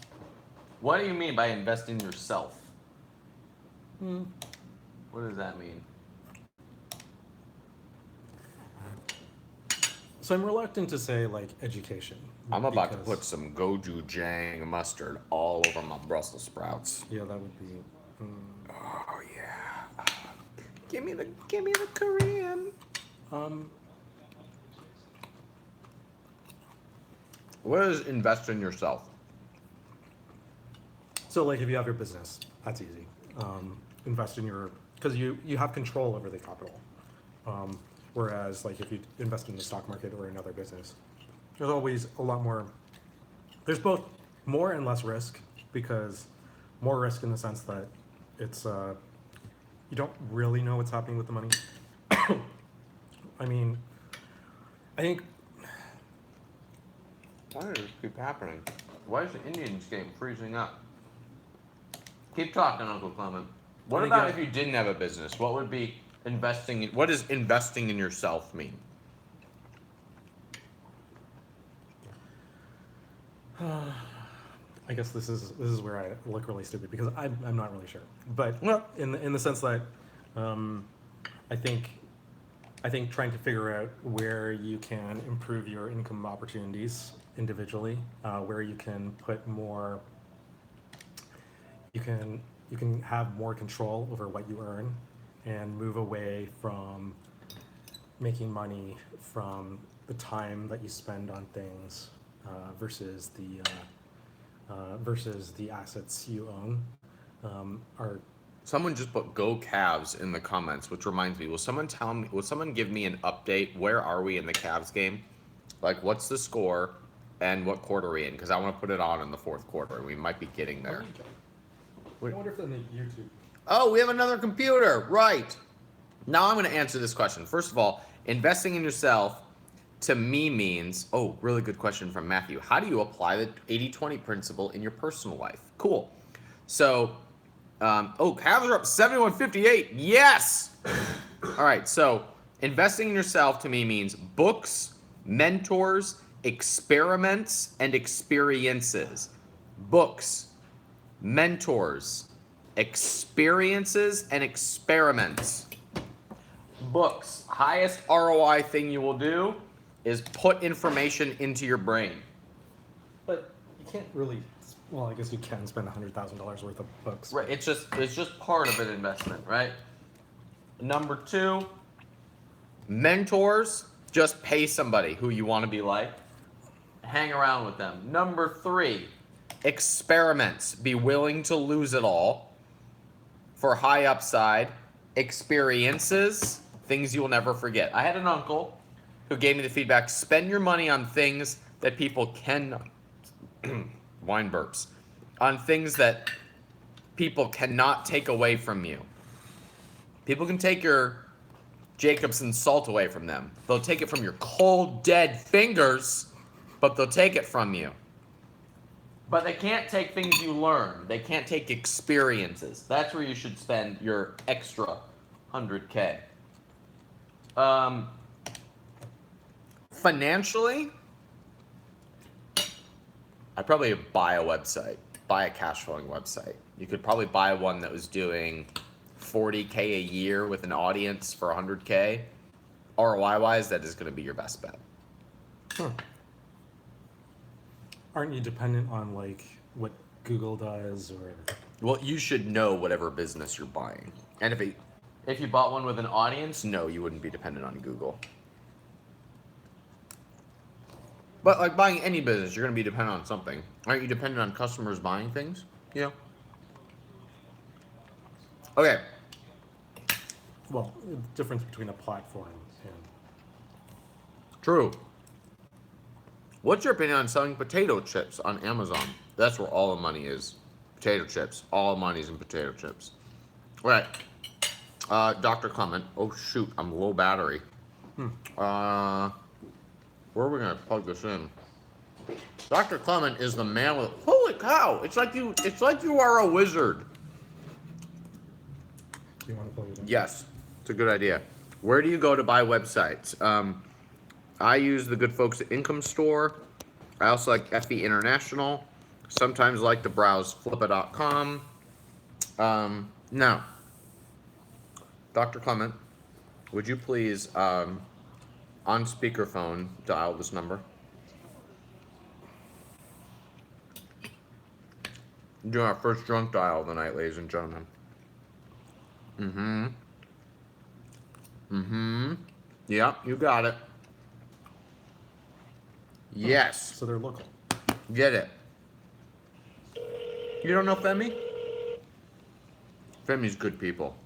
What do you mean by invest in yourself? What does that mean? So I'm reluctant to say like education. I'm about to because- put some gochujang mustard all over my Brussels sprouts. Yeah, that would be. Oh yeah. Give me the Korean. What is invest in yourself? So like if you have your business, that's easy. Invest in because you have control over the capital. Whereas like if you invest in the stock market or another business, there's always a lot more. There's both more and less risk, because more risk in the sense that it's you don't really know what's happening with the money. I mean, I think. Why does this keep happening? Why is the Indians game freezing up? Keep talking, Uncle Clement. What I think, about if you didn't have a business? What would be investing in? What does investing in yourself mean? I guess this is where I look really stupid, because I'm not really sure. But Well- in the sense that I think trying to figure out where you can improve your income opportunities individually, where you can put more, you can have more control over what you earn, and move away from making money from the time that you spend on things versus the assets you own are. Someone just put "Go Cavs" in the comments, which reminds me. Will someone tell me? Will someone give me an update? Where are we in the Cavs game? Like, what's the score, and what quarter are we in? Because I want to put it on in the fourth quarter. We might be getting there. I wonder if on the YouTube. Oh, we have another computer. Right. Now I'm going to answer this question. First of all, investing in yourself to me means, oh, really good question from Matthew. How do you apply the 80-20 principle in your personal life? Cool. So, Cavs are up 71-58. Yes. All right. So investing in yourself to me means books, mentors, experiments, and experiences. Books, mentors, experiences, and experiments. Books. Highest ROI thing you will do is put information into your brain. But you can't really. Well, I guess you can spend $100,000 worth of books. Right. It's just part of an investment, right? Number 2, mentors. Just pay somebody who you want to be like. Hang around with them. Number 3, experiments. Be willing to lose it all for high upside. Experiences. Things you will never forget. I had an uncle who gave me the feedback: spend your money on things that people can wine burps, on things that people cannot take away from you. People can take your Jacobson salt away from them. They'll take it from your cold, dead fingers, but they'll take it from you. But they can't take things you learn. They can't take experiences. That's where you should spend your extra $100K. Financially, I'd probably buy a website, buy a cash flowing website. You could probably buy one that was doing $40K a year with an audience for $100K. ROI wise, that is going to be your best bet. Aren't you dependent on like what Google does, or? Well, you should know whatever business you're buying. And if you bought one with an audience, no, you wouldn't be dependent on Google. But like buying any business, you're going to be dependent on something. Aren't you dependent on customers buying things? Yeah. Okay. Well, the difference between a platform and. True. What's your opinion on selling potato chips on Amazon? That's where all the money is. Potato chips. All the money's in potato chips. All right. Dr. Clement. Oh, shoot. I'm low battery. Where are we going to plug this in? Dr. Clement is the man with... Holy cow! It's like you are a wizard. Do you want to plug it in? Yes. It's a good idea. Where do you go to buy websites? I use the good folks at Income Store. I also like FE International. Sometimes like to browse flippa.com. Now, Dr. Clement, would you please, on speakerphone, dial this number? Doing our first drunk dial of the night, ladies and gentlemen. Yep, you got it. Yes. So they're local. Get it. You don't know Femi? Femi's good people.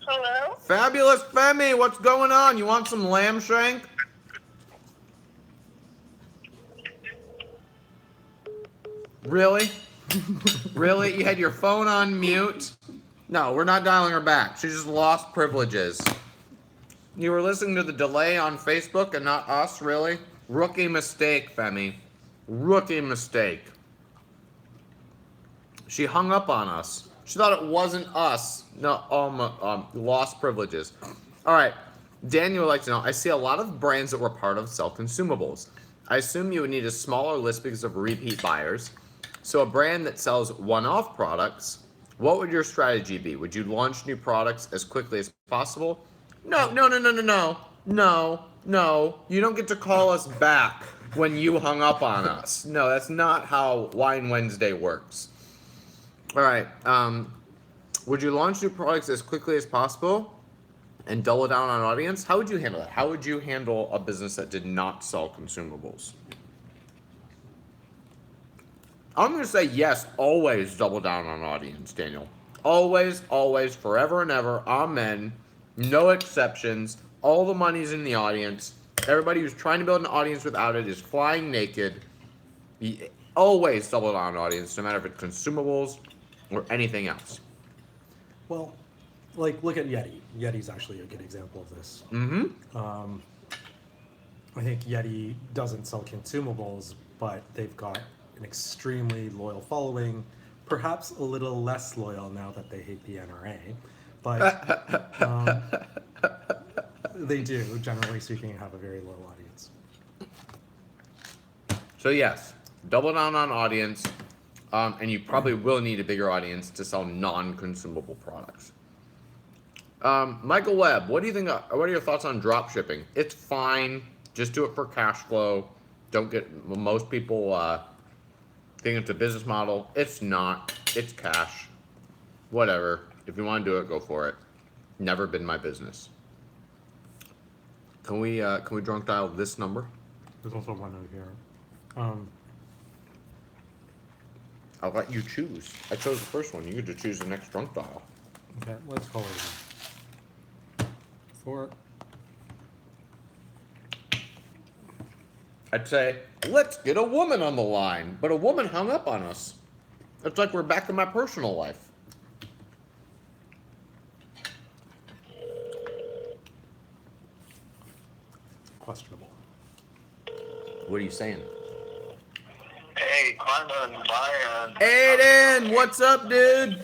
Hello? Fabulous Femi, what's going on? You want some lamb shank? Really? Really? You had your phone on mute? No, we're not dialing her back. She just lost privileges. You were listening to the delay on Facebook and not us, really? Rookie mistake, Femi. Rookie mistake. She hung up on us. She thought it wasn't us. No, lost privileges. All right. Daniel would like to know, I see a lot of brands that were part of sell consumables. I assume you would need a smaller list because of repeat buyers. So a brand that sells one-off products, what would your strategy be? Would you launch new products as quickly as possible? No. You don't get to call us back when you hung up on us. No, that's not how Wine Wednesday works. All right. Would you launch new products as quickly as possible and double down on audience? How would you handle that? How would you handle a business that did not sell consumables? I'm going to say yes, always double down on audience, Daniel. Always, always, forever and ever, amen. No exceptions. All the money's in the audience. Everybody who's trying to build an audience without it is flying naked. Always double down on audience, no matter if it's consumables or anything else. Well, like, look at Yeti. Yeti's actually a good example of this. I think Yeti doesn't sell consumables, but they've got an extremely loyal following, perhaps a little less loyal now that they hate the NRA, but they do, generally speaking, have a very loyal audience. So yes, double down on audience, and you probably will need a bigger audience to sell non-consumable products. Michael Webb, what do you think? What are your thoughts on drop shipping? It's fine. Just do it for cash flow. Don't get most people think it's a business model. It's not. It's cash. Whatever. If you want to do it, go for it. Never been my business. Can we drunk dial this number? There's also one over here. I'll let you choose. I chose the first one. You get to choose the next drunk dial. Okay, let's call it 4. I'd say, let's get a woman on the line. But a woman hung up on us. It's like we're back in my personal life. Questionable. What are you saying? Hey, Carmen, Wyan. Aiden, what's up, dude?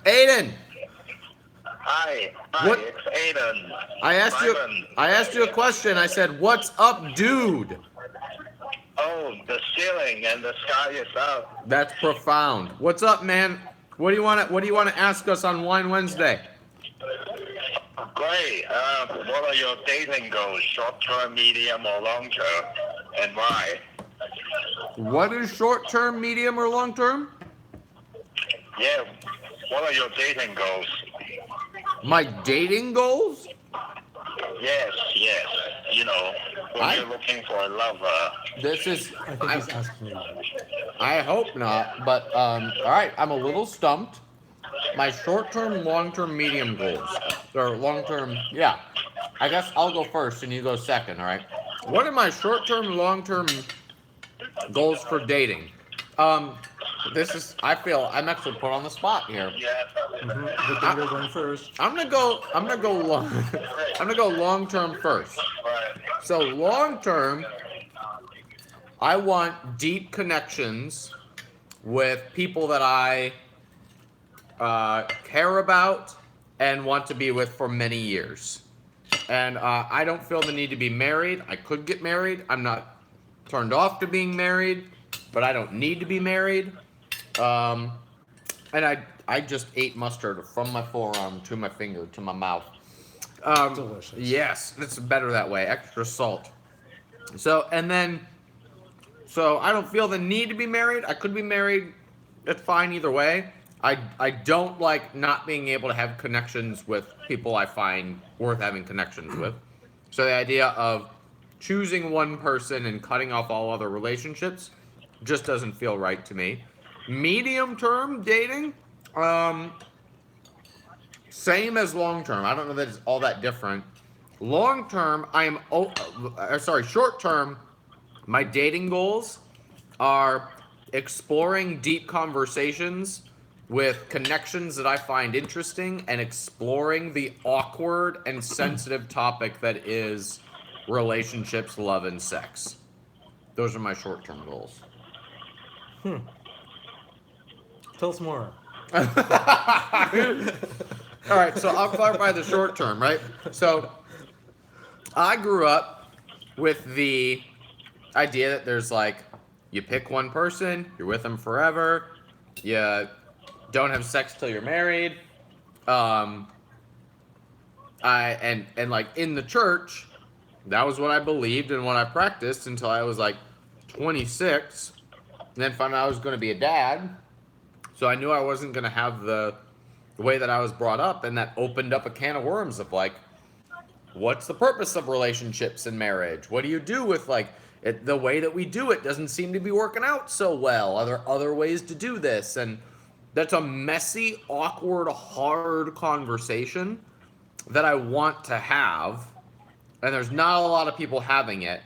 Aiden, Hi, What- it's Aiden. I asked you a question. I said, "What's up, dude?" Oh, the ceiling and the sky is up. That's profound. What's up, man? What do you want to ask us on Wine Wednesday? Great. What are your dating goals? Short term, medium, or long term? And why? What is short term, medium, or long term? Yeah. What are your dating goals? My dating goals? Yes. You know, when I- you're looking for a lover. This is I think he's asking you. I hope not. But all right, I'm a little stumped. My short-term, long-term, medium goals, or long-term, yeah. I guess I'll go first and you go second. All right. What are my short-term, long-term goals for dating? This is. I feel I'm actually put on the spot here. Good thing you're going first. I'm gonna go. I'm gonna go long. I'm gonna go long-term first. So long-term, I want deep connections with people that I care about and want to be with for many years. And I don't feel the need to be married. I could get married. I'm not turned off to being married, but I don't need to be married. And I just ate mustard from my forearm to my finger to my mouth. Delicious. Yes, it's better that way. Extra salt. So I don't feel the need to be married. I could be married. It's fine either way. I don't like not being able to have connections with people I find worth having connections with. So the idea of choosing one person and cutting off all other relationships just doesn't feel right to me. Medium term dating, same as long term. I don't know that it's all that different. Long term, short term, my dating goals are exploring deep conversations with connections that I find interesting and exploring the awkward and sensitive topic that is relationships, love, and sex. Those are my short-term goals. Tell us more. All right, so I'll clarify the short term, right? So I grew up with the idea that there's like, you pick one person, you're with them forever, you don't have sex till you're married. And like in the church, that was what I believed and what I practiced until I was like 26, and then found out I was going to be a dad. So I knew I wasn't going to have the way that I was brought up, and that opened up a can of worms of like, what's the purpose of relationships and marriage? What do you do with like the way that we do it doesn't seem to be working out so well. Are there other ways to do this? And that's a messy, awkward, hard conversation that I want to have, and there's not a lot of people having it.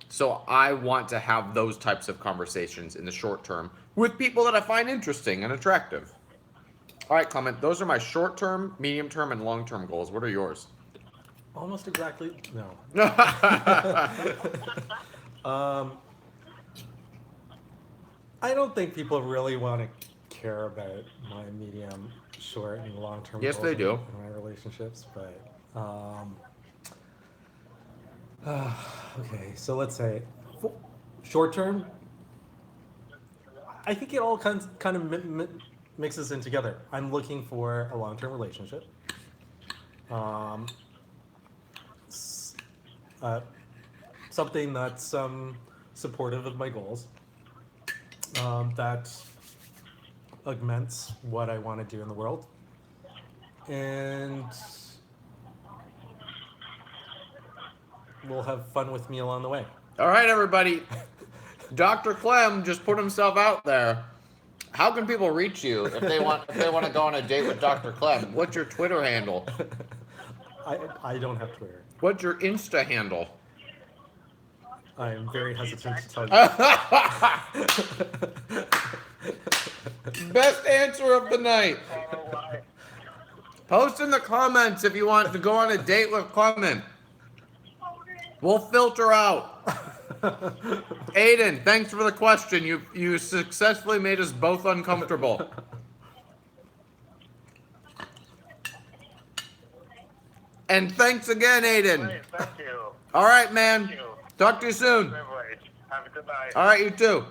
So I want to have those types of conversations in the short term with people that I find interesting and attractive. All right, Clement, those are my short-term, medium-term, and long-term goals. What are yours? Almost exactly. No. I don't think people really want to care about my medium, short, and long-term Yes, goals they do. in my relationships, but okay. So let's say short-term. I think it all kind of mixes in together. I'm looking for a long-term relationship. Something that's supportive of my goals, that augments what I want to do in the world, and will have fun with me along the way. All right, everybody. Dr. Clem just put himself out there. How can people reach you if they want to go on a date with Dr. Clem? What's your Twitter handle? I don't have Twitter. What's your Insta handle? I am very hesitant to tell you. Best answer of the night. Post in the comments if you want to go on a date with Clement. We'll filter out. Aiden, thanks for the question. You successfully made us both uncomfortable. And thanks again, Aiden. Hey, thank you. All right, man. Thank you. Talk to you soon. Privilege. Have a good night. All right, you too.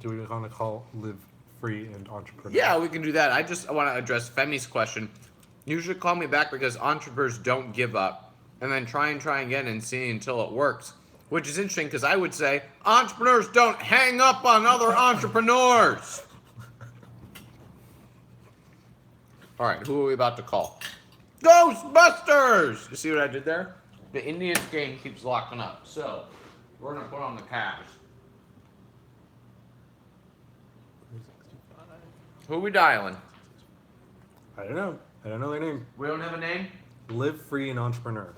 Do we want to call live free and entrepreneur? Yeah, we can do that. I want to address Femi's question. You should call me back because entrepreneurs don't give up and then try again and see until it works, which is interesting because I would say entrepreneurs don't hang up on other entrepreneurs. All right, who are we about to call? Ghostbusters! You see what I did there? The Indians game keeps locking up, so we're going to put on the Cavs. Who are we dialing? I don't know. I don't know their name. We don't have a name? Live free and entrepreneur.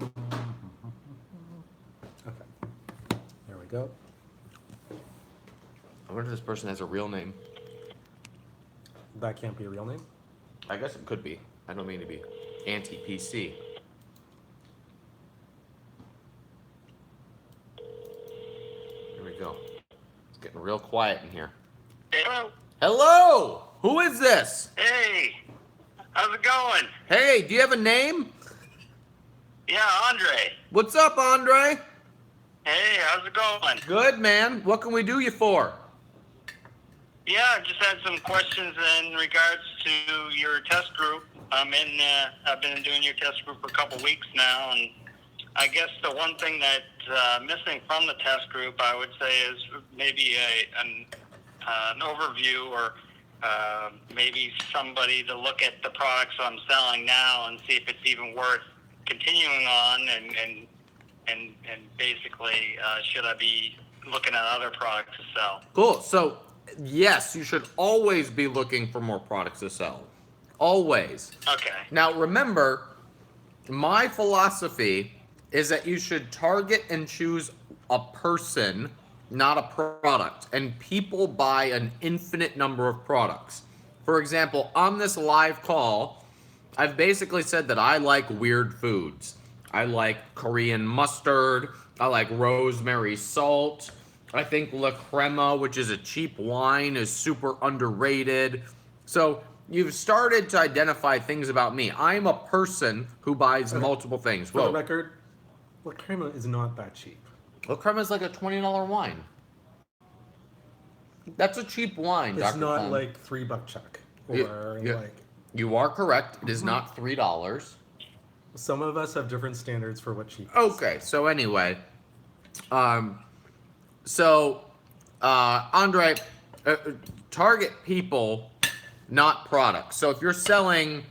Okay. There we go. I wonder if this person has a real name. That can't be a real name. I guess it could be. I don't mean to be anti-PC. Here we go. It's getting real quiet in here. Hello. Hello! Who is this? Hey. How's it going? Hey, do you have a name? Yeah, Andre. What's up, Andre? Hey, how's it going? Good, man. What can we do you for? Yeah, I just had some questions in regards to your test group. I've been doing your test group for a couple weeks now, and I guess the one thing that's missing from the test group, I would say, is maybe an overview or maybe somebody to look at the products I'm selling now and see if it's even worth continuing on, and basically should I be looking at other products to sell? Cool. So, yes, you should always be looking for more products to sell. Always. Okay. Now, remember, my philosophy is that you should target and choose a person, not a product. And people buy an infinite number of products. For example, on this live call, I've basically said that I like weird foods. I like Korean mustard. I like rosemary salt. I think La Crema, which is a cheap wine, is super underrated. So you've started to identify things about me. I'm a person who buys multiple things. For the Whoa. record, La Crema is not that cheap. La Crema is like a $20 wine. That's a cheap wine, It's Dr. not Clem. like $3 or Yeah. like. You are correct. It is not $3. Some of us have different standards for what cheap is. Okay, so anyway, Andre, target people, not products. So if you're selling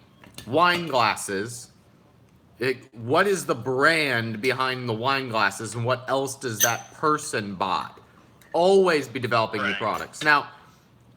wine glasses, what is the brand behind the wine glasses, and what else does that person buy? Always be developing new Right. products. Now,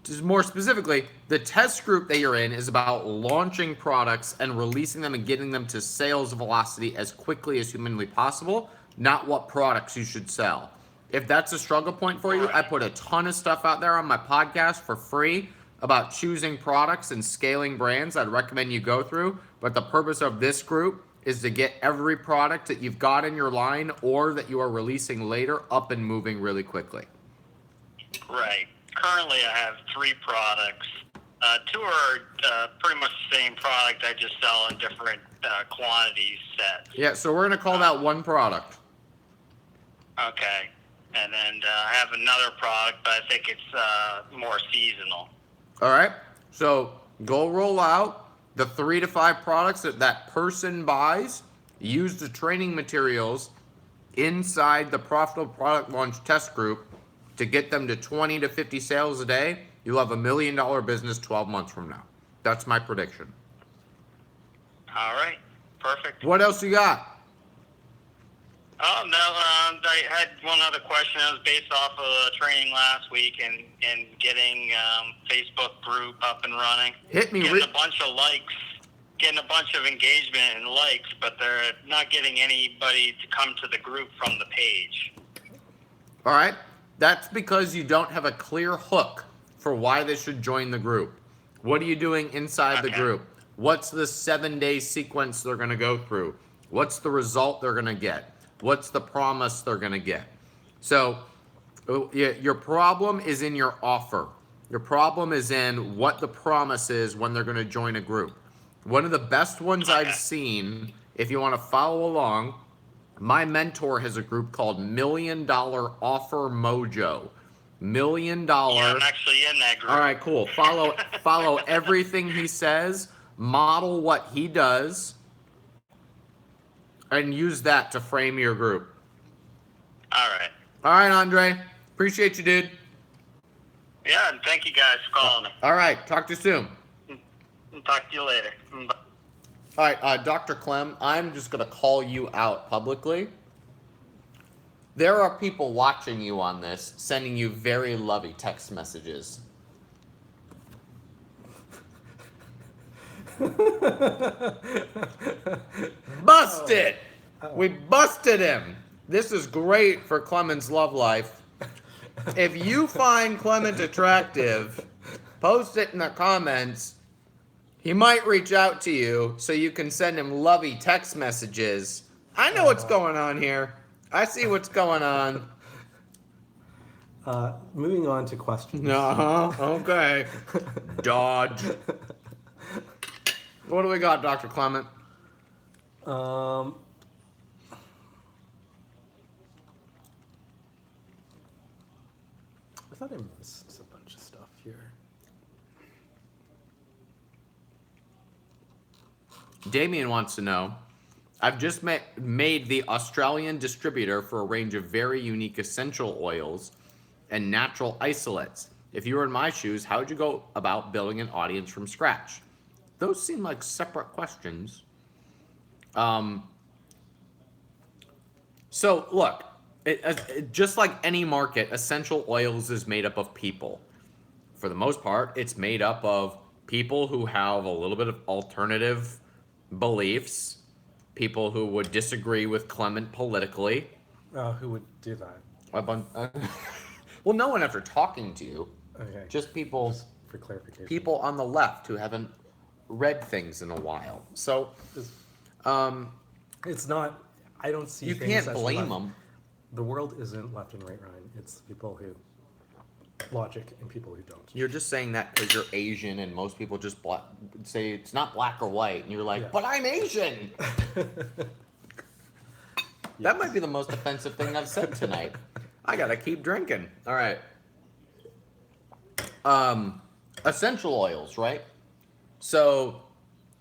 just more specifically, the test group that you're in is about launching products and releasing them and getting them to sales velocity as quickly as humanly possible, not what products you should sell. If that's a struggle point for you, I put a ton of stuff out there on my podcast for free about choosing products and scaling brands I'd recommend you go through. But the purpose of this group is to get every product that you've got in your line or that you are releasing later up and moving really quickly. Right. Currently, I have 3 products. 2 are pretty much the same product. I just sell in different quantity sets. Yeah, so we're going to call that one product. Okay. And then I have another product, but I think it's more seasonal. All right. So go roll out the 3 to 5 products that that person buys. Use the training materials inside the profitable product launch test group to get them to 20 to 50 sales a day. You'll have $1 million business 12 months from now. That's my prediction. All right. Perfect. What else you got? Oh, no, I had one other question. It was based off of the training last week and getting Facebook group up and running. Hit me. Getting a bunch of likes, getting a bunch of engagement and likes, but they're not getting anybody to come to the group from the page. All right. That's because you don't have a clear hook for why they should join the group. What are you doing inside the Okay. group? What's the 7-day sequence they're going to go through? What's the result they're going to get? What's the promise they're going to get? So your problem is in your offer. Your problem is in what the promise is when they're going to join a group. One of the best ones I've seen, if you want to follow along, my mentor has a group called $1 Million Offer Mojo. $1 million. Yeah, I'm actually in that group. All right, cool. Follow everything he says, model what he does, and use that to frame your group. All right. All right, Andre. Appreciate you, dude. Yeah, and thank you guys for calling me. All right, talk to you soon. I'll talk to you later. Bye. All right, Dr. Clem, I'm just going to call you out publicly. There are people watching you on this, sending you very lovey text messages. Busted! We busted him! This is great for Clement's love life. If you find Clement attractive, post it in the comments. He might reach out to you so you can send him lovey text messages. I know what's going on here. I see what's going on. Moving on to questions. Okay. Dodge. What do we got, Dr. Clement? I thought I missed a bunch of stuff here. Damien wants to know, I've just made the Australian distributor for a range of very unique essential oils and natural isolates. If you were in my shoes, how would you go about building an audience from scratch? Those seem like separate questions. So look, just like any market, essential oils is made up of people. For the most part, it's made up of people who have a little bit of alternative beliefs, people who would disagree with Clement politically. Who would do that? Well, no one after talking to you. Okay. Just people, Just for clarification. people on the left who haven't read things in a while. So, It's not. I don't see. you things can't as blame left. them. The world isn't left and right, Ryan. It's people who logic and people who don't. You're just saying that because you're Asian, and most people just say it's not black or white, and you're like, Yeah. but I'm Asian. That might be the most offensive thing I've said tonight. I gotta keep drinking. All right. Essential oils, right? So,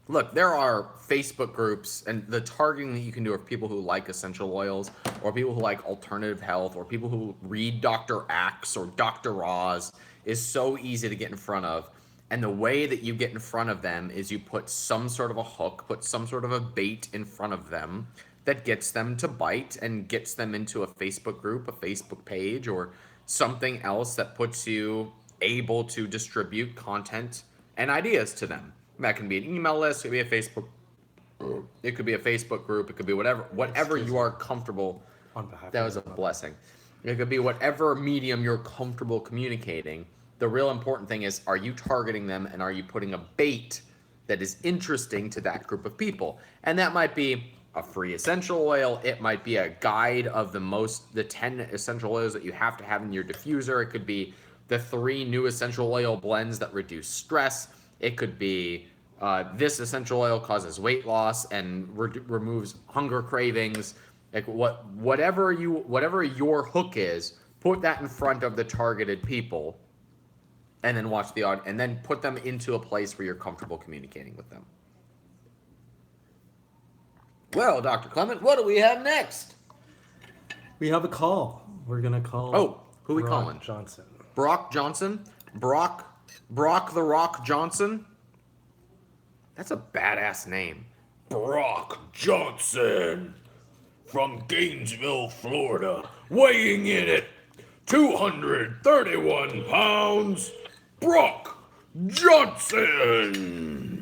look, there are Facebook groups, and the targeting that you can do of people who like essential oils, or people who like alternative health, or people who read Dr. Axe or Dr. Oz is so easy to get in front of. And the way that you get in front of them is you put some sort of a hook, put some sort of a bait in front of them that gets them to bite and gets them into a Facebook group, a Facebook page, or something else that puts you able to distribute content and ideas to them. That can be an email list, it could be a Facebook, it could be a Facebook group, it could be whatever you are comfortable. On behalf. That was a blessing. It could be whatever medium you're comfortable communicating. The real important thing is, are you targeting them, and are you putting a bait that is interesting to that group of people? And that might be a free essential oil. It might be a guide of the 10 essential oils that you have to have in your diffuser. It could be the 3 new essential oil blends that reduce stress. It could be this essential oil causes weight loss and removes hunger cravings. Like whatever your hook is, put that in front of the targeted people, and then watch the audience, and then put them into a place where you're comfortable communicating with them. Well, Dr. Clement, what do we have next? We have a call. We're gonna call. Oh, who we Brock calling? Johnson. Brock Johnson? Brock the Rock Johnson? That's a badass name. Brock Johnson from Gainesville, Florida, weighing in at 231 pounds, Brock Johnson.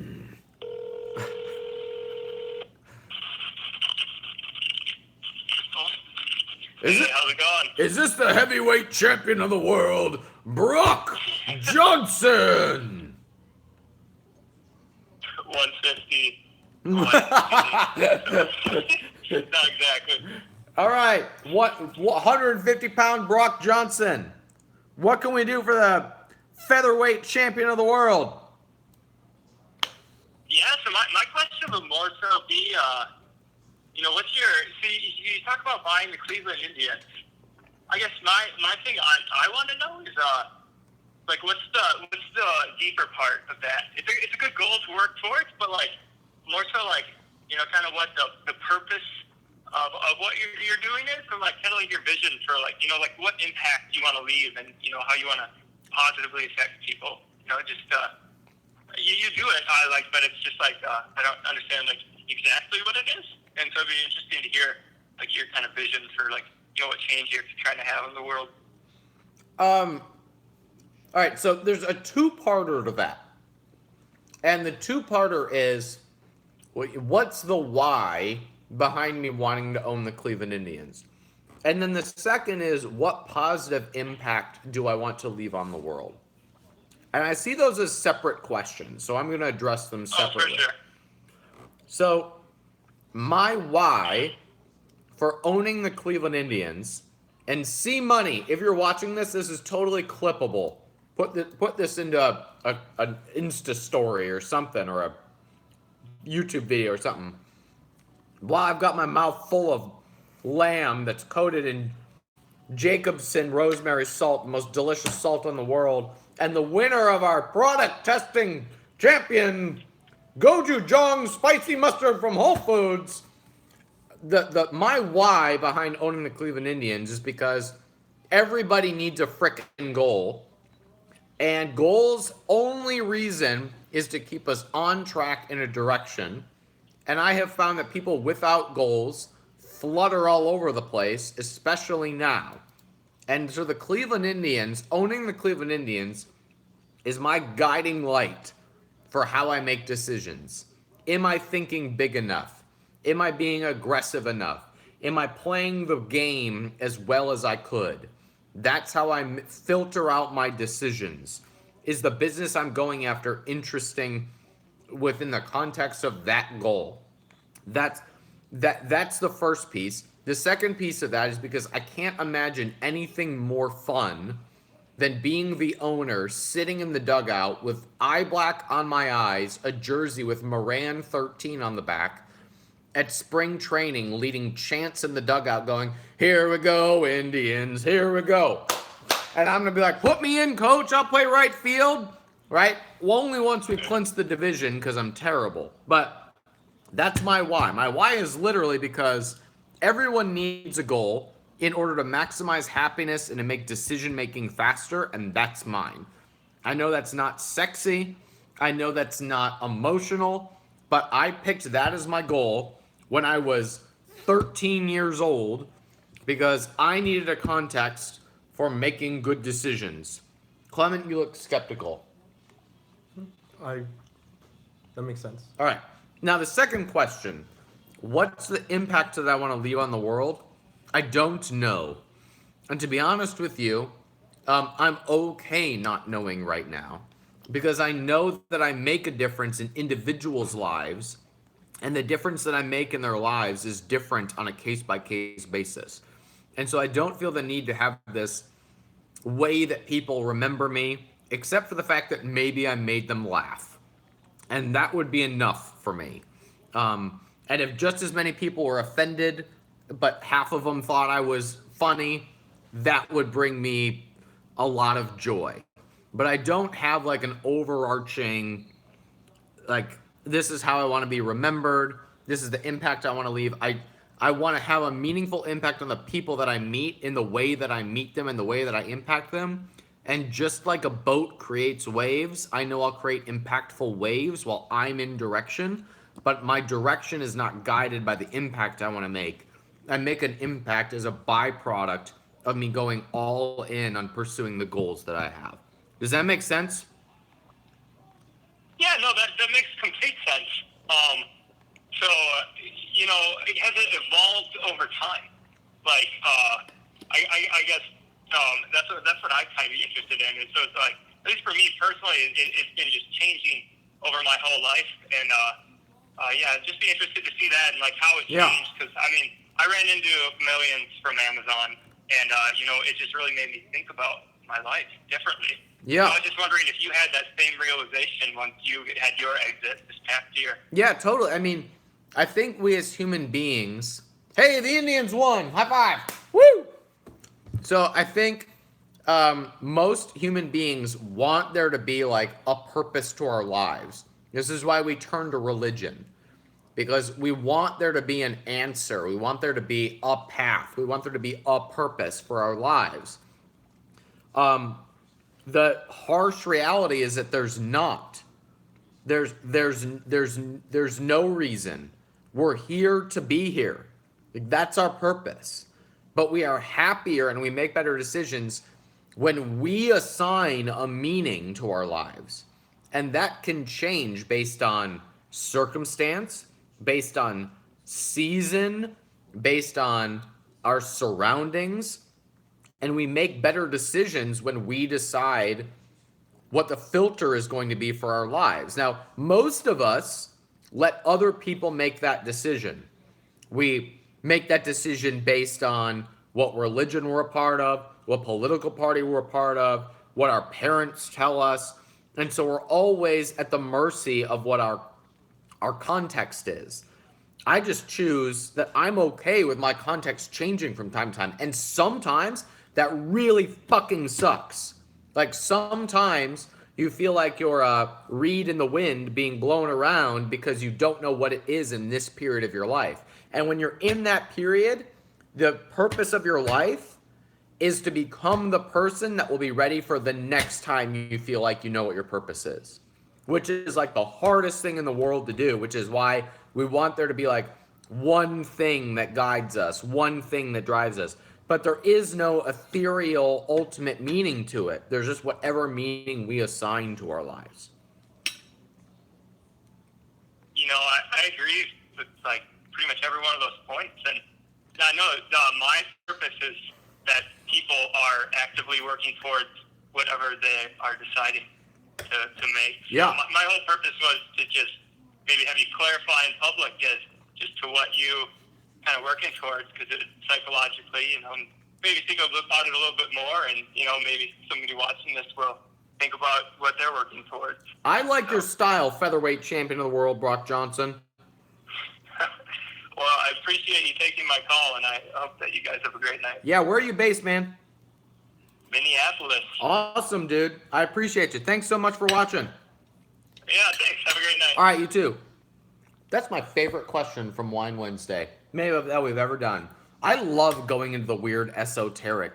How's it going? Is this the heavyweight champion of the world, Brock Johnson? 150. 150. Not exactly. All right, what 150-pound Brock Johnson? What can we do for the featherweight champion of the world? Yeah, so my question would more so be, what's your, you talk about buying the Cleveland Indians. I guess my thing I want to know is, what's the deeper part of that? It's a good goal to work towards, but more so kind of what the purpose of what you're doing is, and kind of your vision for what impact you want to leave, and how you want to positively affect people. You do it, but it's just I don't understand exactly what it is, and so it'd be interesting to hear your kind of vision for what change you're trying to have in the world? All right, so there's a two-parter to that. And the two-parter is, what's the why behind me wanting to own the Cleveland Indians? And then the second is, what positive impact do I want to leave on the world? And I see those as separate questions, so I'm going to address them separately. Oh, for sure. So, my why for owning the Cleveland Indians, and see money, if you're watching this, this is totally clippable. Put this into an Insta story or something, or a YouTube video or something. While I've got my mouth full of lamb that's coated in Jacobson rosemary salt, the most delicious salt in the world, and the winner of our product testing champion, gochujang spicy mustard from Whole Foods. My why behind owning the Cleveland Indians is because everybody needs a frickin' goal. And goals' only reason is to keep us on track in a direction. And I have found that people without goals flutter all over the place, especially now. And so the Cleveland Indians, owning the Cleveland Indians, is my guiding light for how I make decisions. Am I thinking big enough? Am I being aggressive enough? Am I playing the game as well as I could? That's how I filter out my decisions. Is the business I'm going after interesting within the context of that goal? That's the first piece. The second piece of that is because I can't imagine anything more fun than being the owner, sitting in the dugout with eye black on my eyes, a jersey with Moran 13 on the back, at spring training, leading chants in the dugout going, "Here we go, Indians, here we go." And I'm going to be like, "Put me in, coach, I'll play right field." Right? Well, only once we clinch the division, because I'm terrible. But that's my why. My why is literally because everyone needs a goal in order to maximize happiness and to make decision-making faster, and that's mine. I know that's not sexy. I know that's not emotional, but I picked that as my goal when I was 13 years old because I needed a context for making good decisions. Clement, you look skeptical. That makes sense. All right. Now, the second question, what's the impact that I want to leave on the world? I don't know. And to be honest with you, I'm okay not knowing right now because I know that I make a difference in individuals' lives, and the difference that I make in their lives is different on a case-by-case basis. And so I don't feel the need to have this way that people remember me, except for the fact that maybe I made them laugh. And that would be enough for me. And if just as many people were offended, but half of them thought I was funny, that would bring me a lot of joy. But I don't have like an overarching, like, this is how I want to be remembered. This is the impact I want to leave. I want to have a meaningful impact on the people that I meet in the way that I meet them and the way that I impact them. And just like a boat creates waves, I know I'll create impactful waves while I'm in direction, but my direction is not guided by the impact I want to make. I make an impact as a byproduct of me going all in on pursuing the goals that I have. Does that make sense? Yeah, no, that makes complete sense. Has it evolved over time? Like, I guess that's what I'm kind of interested in. And so it's like, at least for me personally, it's been just changing over my whole life. And just be interested to see that and like how it changed. Because I mean, I ran into millions from Amazon, and it just really made me think about my life differently. Yeah. So I was just wondering if you had that same realization once you had your exit this past year. Yeah, totally. I mean, I think we as human beings, hey, the Indians won. High five. Woo! So I think most human beings want there to be like a purpose to our lives. This is why we turn to religion. Because we want there to be an answer. We want there to be a path. We want there to be a purpose for our lives. The harsh reality is that there's not. There's no reason. We're here to be here. Like, that's our purpose. but we are happier and we make better decisions when we assign a meaning to our lives. And that can change based on circumstance, based on season, based on our surroundings. And we make better decisions when we decide what the filter is going to be for our lives. Now, most of us let other people make that decision. We make that decision based on what religion we're a part of, what political party we're a part of, what our parents tell us. And so we're always at the mercy of what our context is. I just choose that I'm okay with my context changing from time to time. And sometimes that really fucking sucks. Like sometimes you feel like you're a reed in the wind being blown around because you don't know what it is in this period of your life. And when you're in that period, the purpose of your life is to become the person that will be ready for the next time you feel like you know what your purpose is, which is like the hardest thing in the world to do, which is why we want there to be like one thing that guides us, one thing that drives us. But there is no ethereal ultimate meaning to it. There's just whatever meaning we assign to our lives. You know, I agree with like pretty much every one of those points. And I know my purpose is that people are actively working towards whatever they are deciding to make. Yeah. So my whole purpose was to just maybe have you clarify in public as just to what you kind of working towards, because psychologically, you know, maybe think about it a little bit more, and you know, maybe somebody watching this will think about what they're working towards. I like your style, featherweight champion of the world, Brock Johnson. Well, I appreciate you taking my call, and I hope that you guys have a great night. Yeah, where are you based, man? Minneapolis. Awesome, dude. I appreciate you. Thanks so much for watching. Yeah, thanks. Have a great night. All right, you too. That's my favorite question from Wine Wednesday, maybe that we've ever done. I love going into the weird esoteric.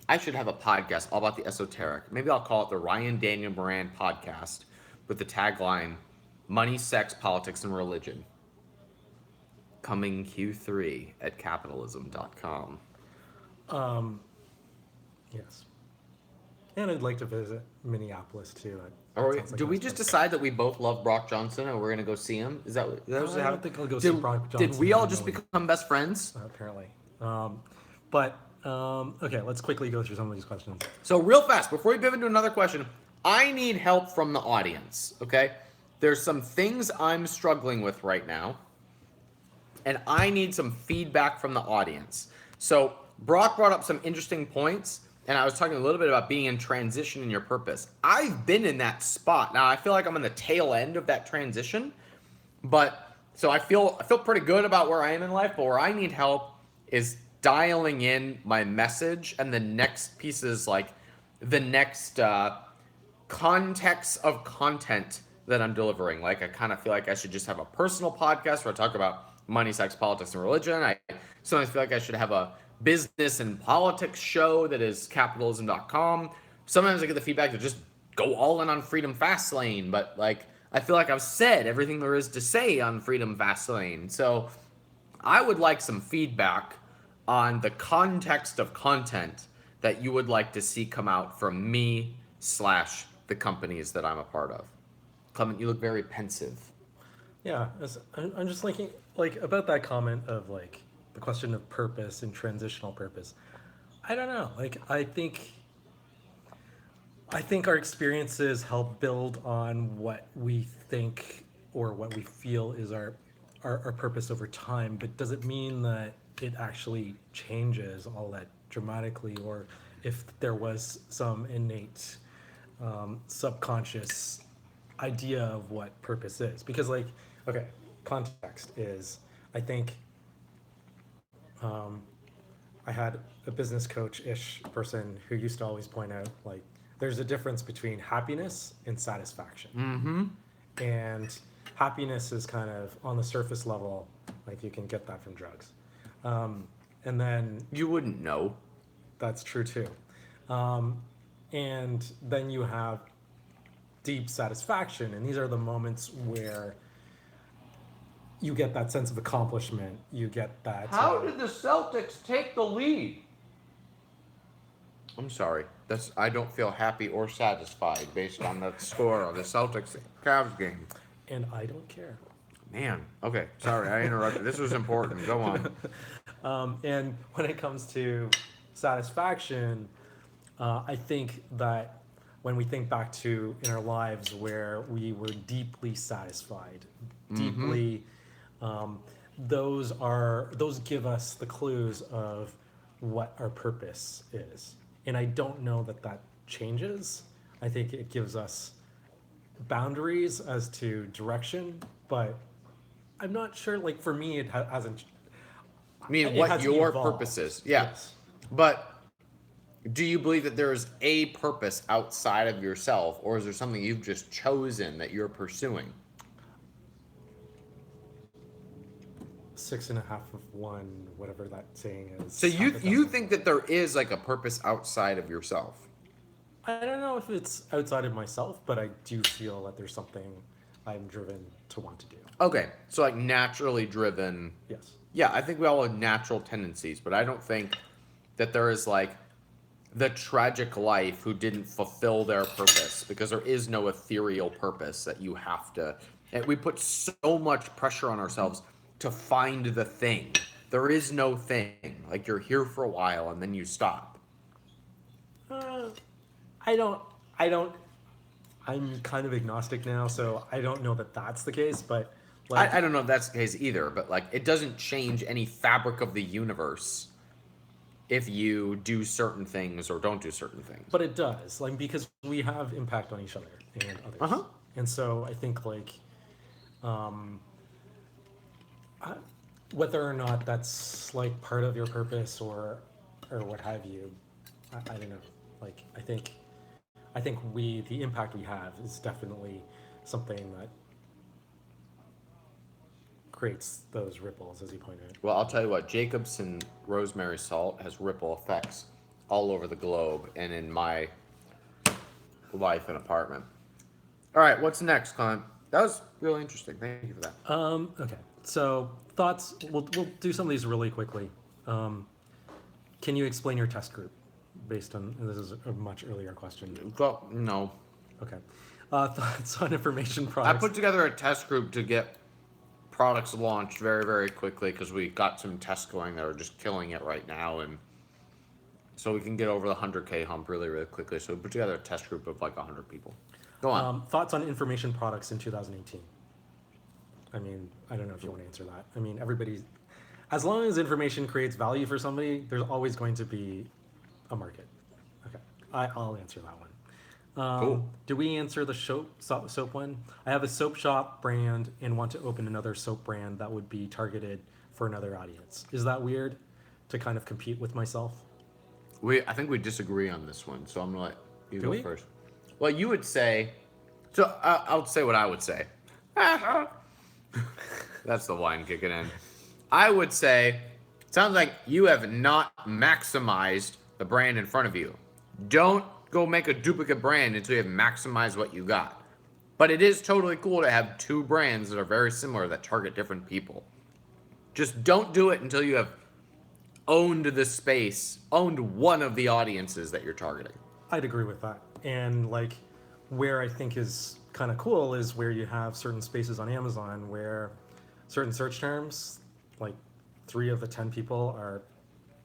I should have a podcast all about the esoteric. Maybe I'll call it the Ryan Daniel Moran podcast with the tagline, Money, Sex, Politics, and Religion. Coming Q3 at capitalism.com. Yes. And I'd like to visit Minneapolis too. Do we just decide that we both love Brock Johnson and we're going to go see him? Is that what's I don't happening? think I'll go see Brock Johnson. Did we all just become best friends? Apparently. Okay, let's quickly go through some of these questions. So real fast, before we pivot into another question, I need help from the audience, okay? There's some things I'm struggling with right now, and I need some feedback from the audience. So Brock brought up some interesting points, and I was talking a little bit about being in transition in your purpose. I've been in that spot. Now, I feel like I'm on the tail end of that transition, but so I feel pretty good about where I am in life, but where I need help is dialing in my message and the next pieces, like the next context of content that I'm delivering. Like, I kind of feel like I should just have a personal podcast where I talk about money, sex, politics, and religion. I sometimes feel like I should have a business and politics show that is capitalism.com. Sometimes I get the feedback to just go all in on Freedom Fastlane, but like I feel like I've said everything there is to say on Freedom Fastlane. So I would like some feedback on the context of content that you would like to see come out from me / the companies that I'm a part of. Clement, you look very pensive. Yeah, I'm just thinking like about that comment of like the question of purpose and transitional purpose. I don't know. Like I think our experiences help build on what we think or what we feel is our purpose over time, but does it mean that it actually changes all that dramatically, or if there was some innate subconscious idea of what purpose is? Because like, okay, context is, I think I had a business coach-ish person who used to always point out like there's a difference between happiness and satisfaction. Mm-hmm. And happiness is kind of on the surface level, like you can get that from drugs. And then you wouldn't know. That's true too. And then you have deep satisfaction, and these are the moments where you get that sense of accomplishment. You get that. How did the Celtics take the lead? I'm sorry. I don't feel happy or satisfied based on the score of the Celtics Cavs game. And I don't care. Man. Okay. Sorry, I interrupted. This was important. Go on. And when it comes to satisfaction, I think that when we think back to in our lives where we were deeply satisfied, deeply, those give us the clues of what our purpose is. And I don't know that changes. I think it gives us boundaries as to direction, but I'm not sure. Like for me, it hasn't. I mean, It what has your evolved. purpose is. Yeah. Yes. But do you believe that there is a purpose outside of yourself, or is there something you've just chosen that you're pursuing? 6.5 of one, whatever that saying is. So you think that there is like a purpose outside of yourself? I don't know if it's outside of myself, but I do feel that there's something I'm driven to want to do. Okay, so like naturally driven. Yes. Yeah, I think we all have natural tendencies, but I don't think that there is like the tragic life who didn't fulfill their purpose, because there is no ethereal purpose that you have to. And we put so much pressure on ourselves to find the thing. There is no thing. Like you're here for a while and then you stop. I don't. I'm kind of agnostic now, so I don't know that that's the case. But like, I don't know if that's the case either, but like it doesn't change any fabric of the universe if you do certain things or don't do certain things. but it does, like because we have impact on each other and others, and so I think like, whether or not that's like part of your purpose or what have you, I don't know. Like I think the impact we have is definitely something that creates those ripples, as you pointed out. Well, I'll tell you what, Jacobson rosemary salt has ripple effects all over the globe and in my life and apartment. All right, what's next, Clint? That was really interesting. Thank you for that. Okay, so thoughts. We'll do some of these really quickly. Can you explain your test group based on this is a much earlier question? Well, no. Okay, thoughts on information I products. put together a test group to get products launched very, very quickly because we got some tests going that are just killing it right now, and so we can get over the 100K hump really, really quickly. So we put together a test group of like 100 people. Go on. Thoughts on information products in 2018. I mean, I don't know if you want to answer that. I mean, as long as information creates value for somebody, there's always going to be a market. Okay, I'll answer that one. Cool. Do we answer the soap one? I have a soap shop brand and want to open another soap brand that would be targeted for another audience. Is that weird to kind of compete with myself? I think we disagree on this one, so I'm gonna let you Do go we? first. Well, you would say, so I'll say what I would say. That's the wine kicking in. I would say, sounds like you have not maximized the brand in front of you. Don't go make a duplicate brand until you have maximized what you got. But it is totally cool to have two brands that are very similar that target different people. Just don't do it until you have owned the space, owned one of the audiences that you're targeting. I'd agree with that. And like where I think is kind of cool is where you have certain spaces on Amazon where certain search terms, like 3 of the 10 people are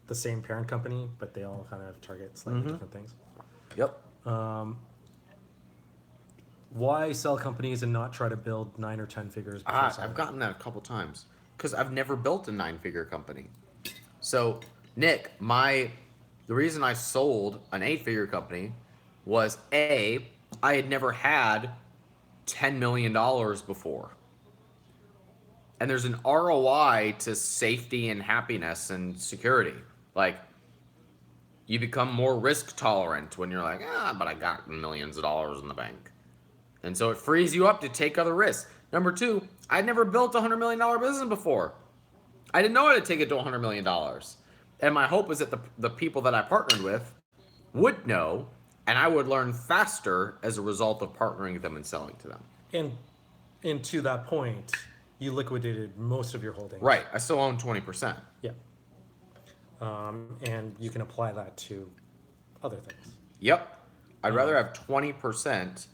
the same parent company, but they all kind of target slightly different things. Yep. Why sell companies and not try to build 9 or 10 figures? before selling? I've gotten that a couple times because I've never built a 9-figure company. So, Nick, the reason I sold an 8-figure company was I had never had $10 million before. And there's an ROI to safety and happiness and security. Like, you become more risk tolerant when you're like, but I got millions of dollars in the bank. And so it frees you up to take other risks. Number 2, I'd never built a $100 million business before. I didn't know how to take it to $100 million. And my hope is that the people that I partnered with would know, and I would learn faster as a result of partnering with them and selling to them. And to that point, you liquidated most of your holdings. Right. I still own 20%. Yeah. And you can apply that to other things. Yep. I'd rather have 20%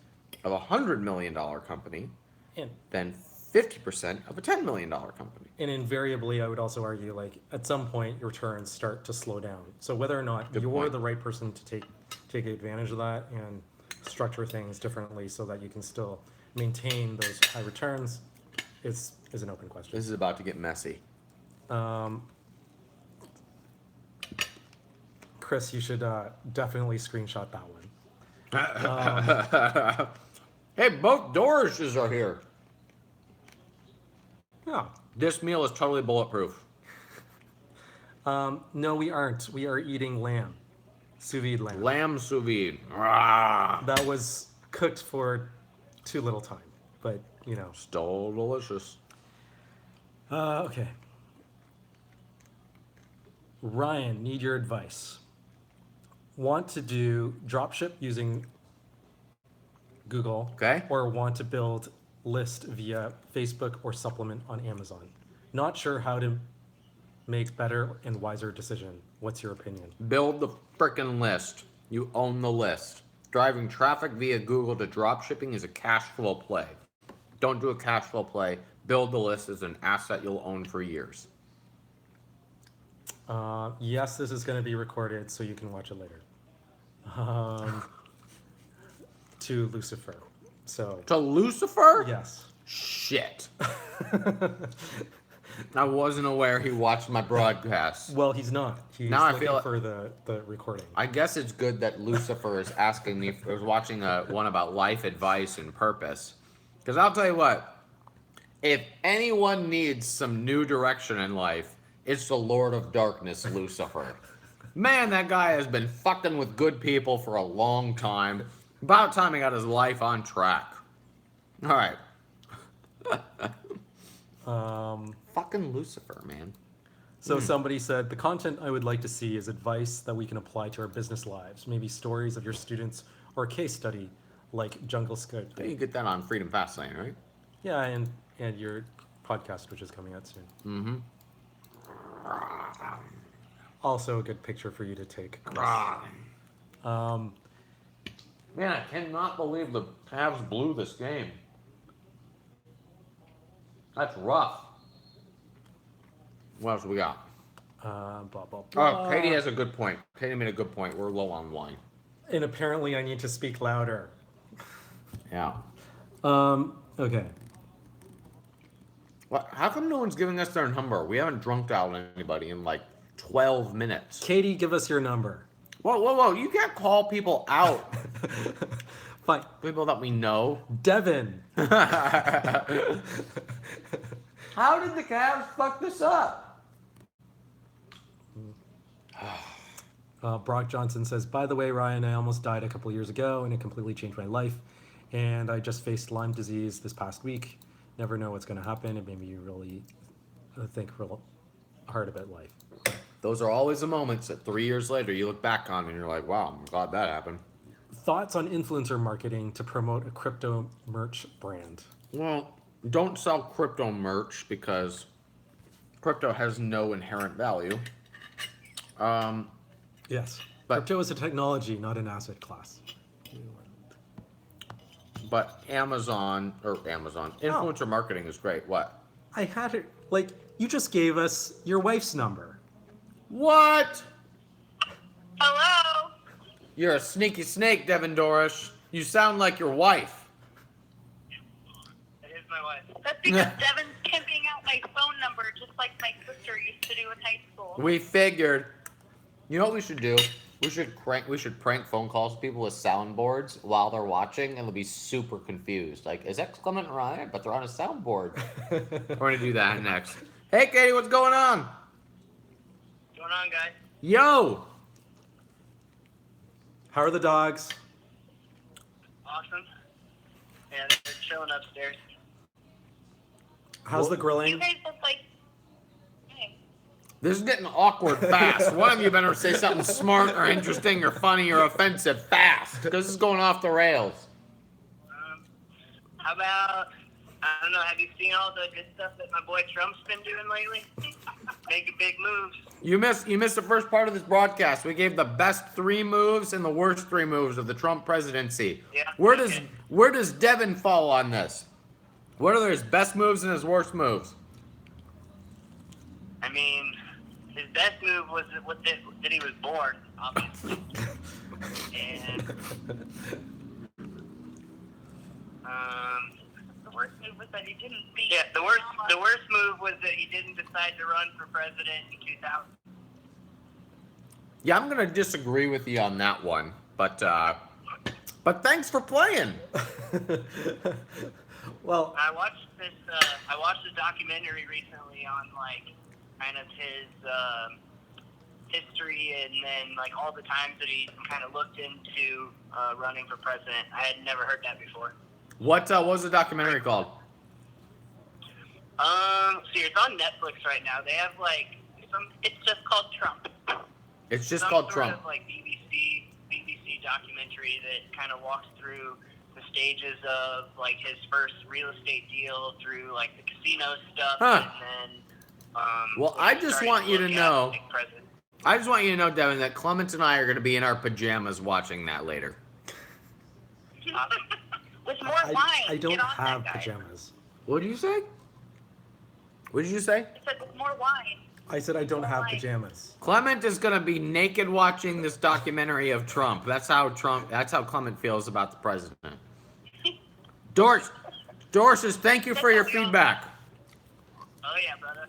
of a $100 million company And than 50% of a $10 million company. And invariably, I would also argue, like, at some point, your returns start to slow down. So whether or not Good you're point. the right person to take advantage of that and structure things differently so that you can still maintain those high returns is an open question. This is about to get messy. Chris, you should definitely screenshot that one. Hey, both Dorishes are here. Yeah. This meal is totally bulletproof. No, we aren't. We are eating lamb, sous vide lamb. Lamb sous vide. Ah, That was cooked for too little time, but you know. still delicious. Okay. Ryan, need your advice. Want to do dropship using Google, Okay. or want to build list via Facebook or supplement on Amazon? Not sure how to make better and wiser decision. What's your opinion? Build the frickin' list. You own the list. Driving traffic via Google to drop shipping is a cash flow play. Don't do a cash flow play. Build the list as an asset you'll own for years. Yes, this is going to be recorded, so you can watch it later. To Lucifer. So, To Lucifer? yes. Shit. I wasn't aware he watched my broadcast. Well, he's not. He's Now I looking feel- for the recording. I guess it's good that Lucifer is asking me. I was watching one about life advice and purpose. Because I'll tell you what, if anyone needs some new direction in life, it's the Lord of Darkness, Lucifer. Man, that guy has been fucking with good people for a long time. About time he got his life on track. All right. Fucking Lucifer, man. So somebody said, the content I would like to see is advice that we can apply to our business lives. Maybe stories of your students or a case study like Jungle Scout. You can get that on Freedom Fastlane, right? Yeah, and your podcast, which is coming out soon. Mm-hmm. Also a good picture for you to take, Chris. Man, I cannot believe the Cavs blew this game. That's rough. What else we got? Blah, blah, blah. Oh, Katie has a good point. Katie made a good point. We're low on wine. And apparently I need to speak louder. Yeah. Okay. What? How come no one's giving us their number? We haven't drunk out anybody in like 12 minutes. Katie, give us your number. Whoa. You can't call people out. Fine. People that we know. Devin. How did the Cavs fuck this up? Brock Johnson says, by the way, Ryan, I almost died a couple years ago and it completely changed my life. And I just faced Lyme disease this past week. Never know what's going to happen. It made me really think real hard about life. Those are always the moments that 3 years later you look back on and you're like, wow, I'm glad that happened. Thoughts on influencer marketing to promote a crypto merch brand? Well, don't sell crypto merch because crypto has no inherent value. Yes. But- Crypto is a technology, not an asset class. But influencer marketing is great. What? I had it, like, you just gave us your wife's number. What? Hello? You're a sneaky snake, Devin Dorish. You sound like your wife. It is my wife. That's because Devin's pimping out my phone number just like my sister used to do in high school. We figured. You know what we should do? We should prank phone calls to people with soundboards while they're watching, and they'll be super confused. Like, is that Clement Ryan? But they're on a soundboard. We're gonna do that next. Hey, Katie, what's going on? What's going on, guys? Yo. How are the dogs? Awesome. Yeah, they're chilling upstairs. How's the You grilling? guys look like... Hey. This is getting awkward fast. One of you better say something smart or interesting or funny or offensive fast, because this is going off the rails. How about I don't know. Have you seen all the good stuff that my boy Trump's been doing lately? Making big moves. You missed the first part of this broadcast. We gave the best 3 moves and the worst 3 moves of the Trump presidency. Yeah. Where does Devin fall on this? What are his best moves and his worst moves? I mean, his best move was that he was born, obviously. And The worst move was that he didn't beat. yeah, the worst move was that he didn't decide to run for president in 2000. Yeah, I'm gonna disagree with you on that one, but thanks for playing. Well, I watched a documentary recently on like kind of his history and then like all the times that he kind of looked into running for president. I had never heard that before. What was the documentary called? See, it's on Netflix right now. They have like it's just called Trump. It's just Some called sort Trump. Of, like BBC documentary that kind of walks through the stages of like his first real estate deal through like the casino stuff, Huh. and then. Well, I just want you to know. I just want you to know, Devin, that Clement and I are going to be in our pajamas watching that later. With more wine. I don't Get on have that guy. pajamas. What did you say? What did you say? I said with more wine. I said I don't have pajamas. Clement is going to be naked watching this documentary of Trump. That's how Clement feels about the president. Doris says, thank you for your feedback. Oh yeah, brother.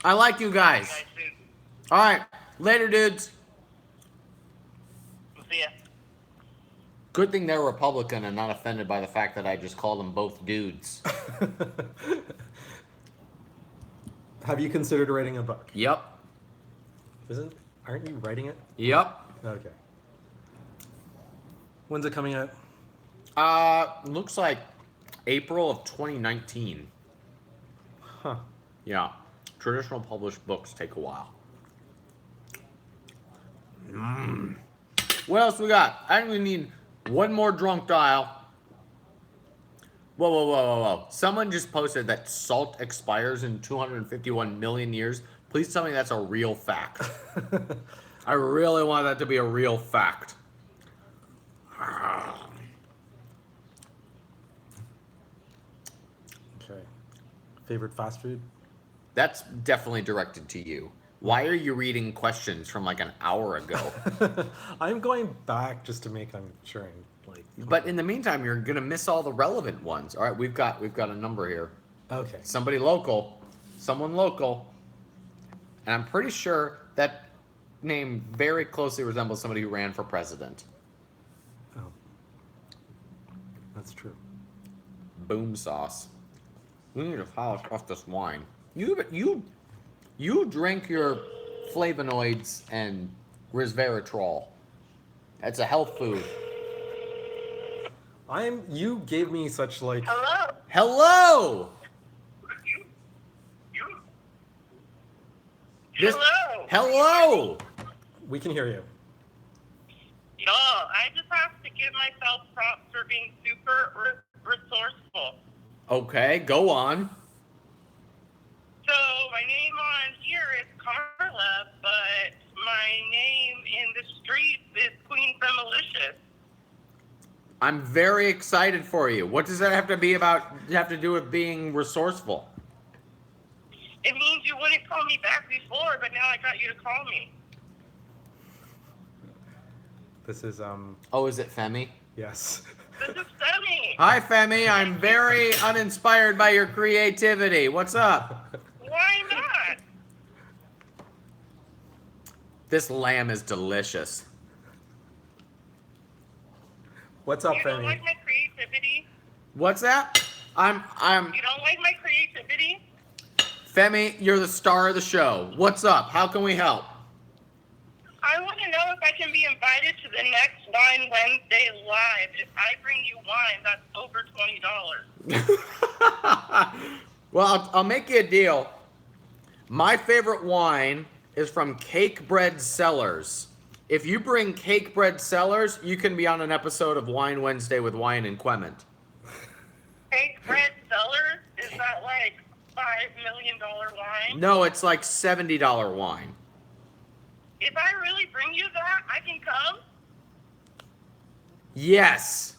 I like you guys. See you guys soon. All right. Later, dudes. We'll see ya. Good thing they're Republican and not offended by the fact that I just called them both dudes. Have you considered writing a book? Yep. Aren't you writing it? Yep. Okay. When's it coming out? Looks like April of 2019. Huh. Yeah. Traditional published books take a while. What else we got? I think we need one more drunk dial. Whoa. Someone just posted that salt expires in 251 million years. Please tell me that's a real fact. I really want that to be a real fact. Okay. Favorite fast food? That's definitely directed to you. Why are you reading questions from like an hour ago? I'm going back just to make sure I'm like. But in the meantime, you're gonna miss all the relevant ones. All right, we've got a number here. Okay. Someone local, and I'm pretty sure that name very closely resembles somebody who ran for president. Oh. That's true. Boom sauce. We need to polish off this wine. You drink your flavonoids and resveratrol. That's a health food. You gave me such like. Hello. Hello. Hello. We can hear you. Yo, I just have to give myself props for being super resourceful. Okay, go on. So my name on here is Carla, but my name in the streets is Queen Femilicious. I'm very excited for you. What does that have to do with being resourceful? It means you wouldn't call me back before, but now I got you to call me. This is Oh, is it Femi? yes. This is Femi. Hi, Femi. I'm very uninspired by your creativity. What's up? Why not? This lamb is delicious. What's up, You don't Femi? like my creativity? What's that? I'm You don't like my creativity? Femi, you're the star of the show. What's up? How can we help? I want to know if I can be invited to the next Wine Wednesday live. If I bring you wine, that's over $20. Well, I'll make you a deal. My favorite wine is from Cake Bread Cellars. If you bring Cake Bread Cellars, you can be on an episode of Wine Wednesday with Wyan and Clement. Cake Bread Cellars? Is multi-million dollar wine? No, it's like $70 wine. If I really bring you that, I can come? Yes.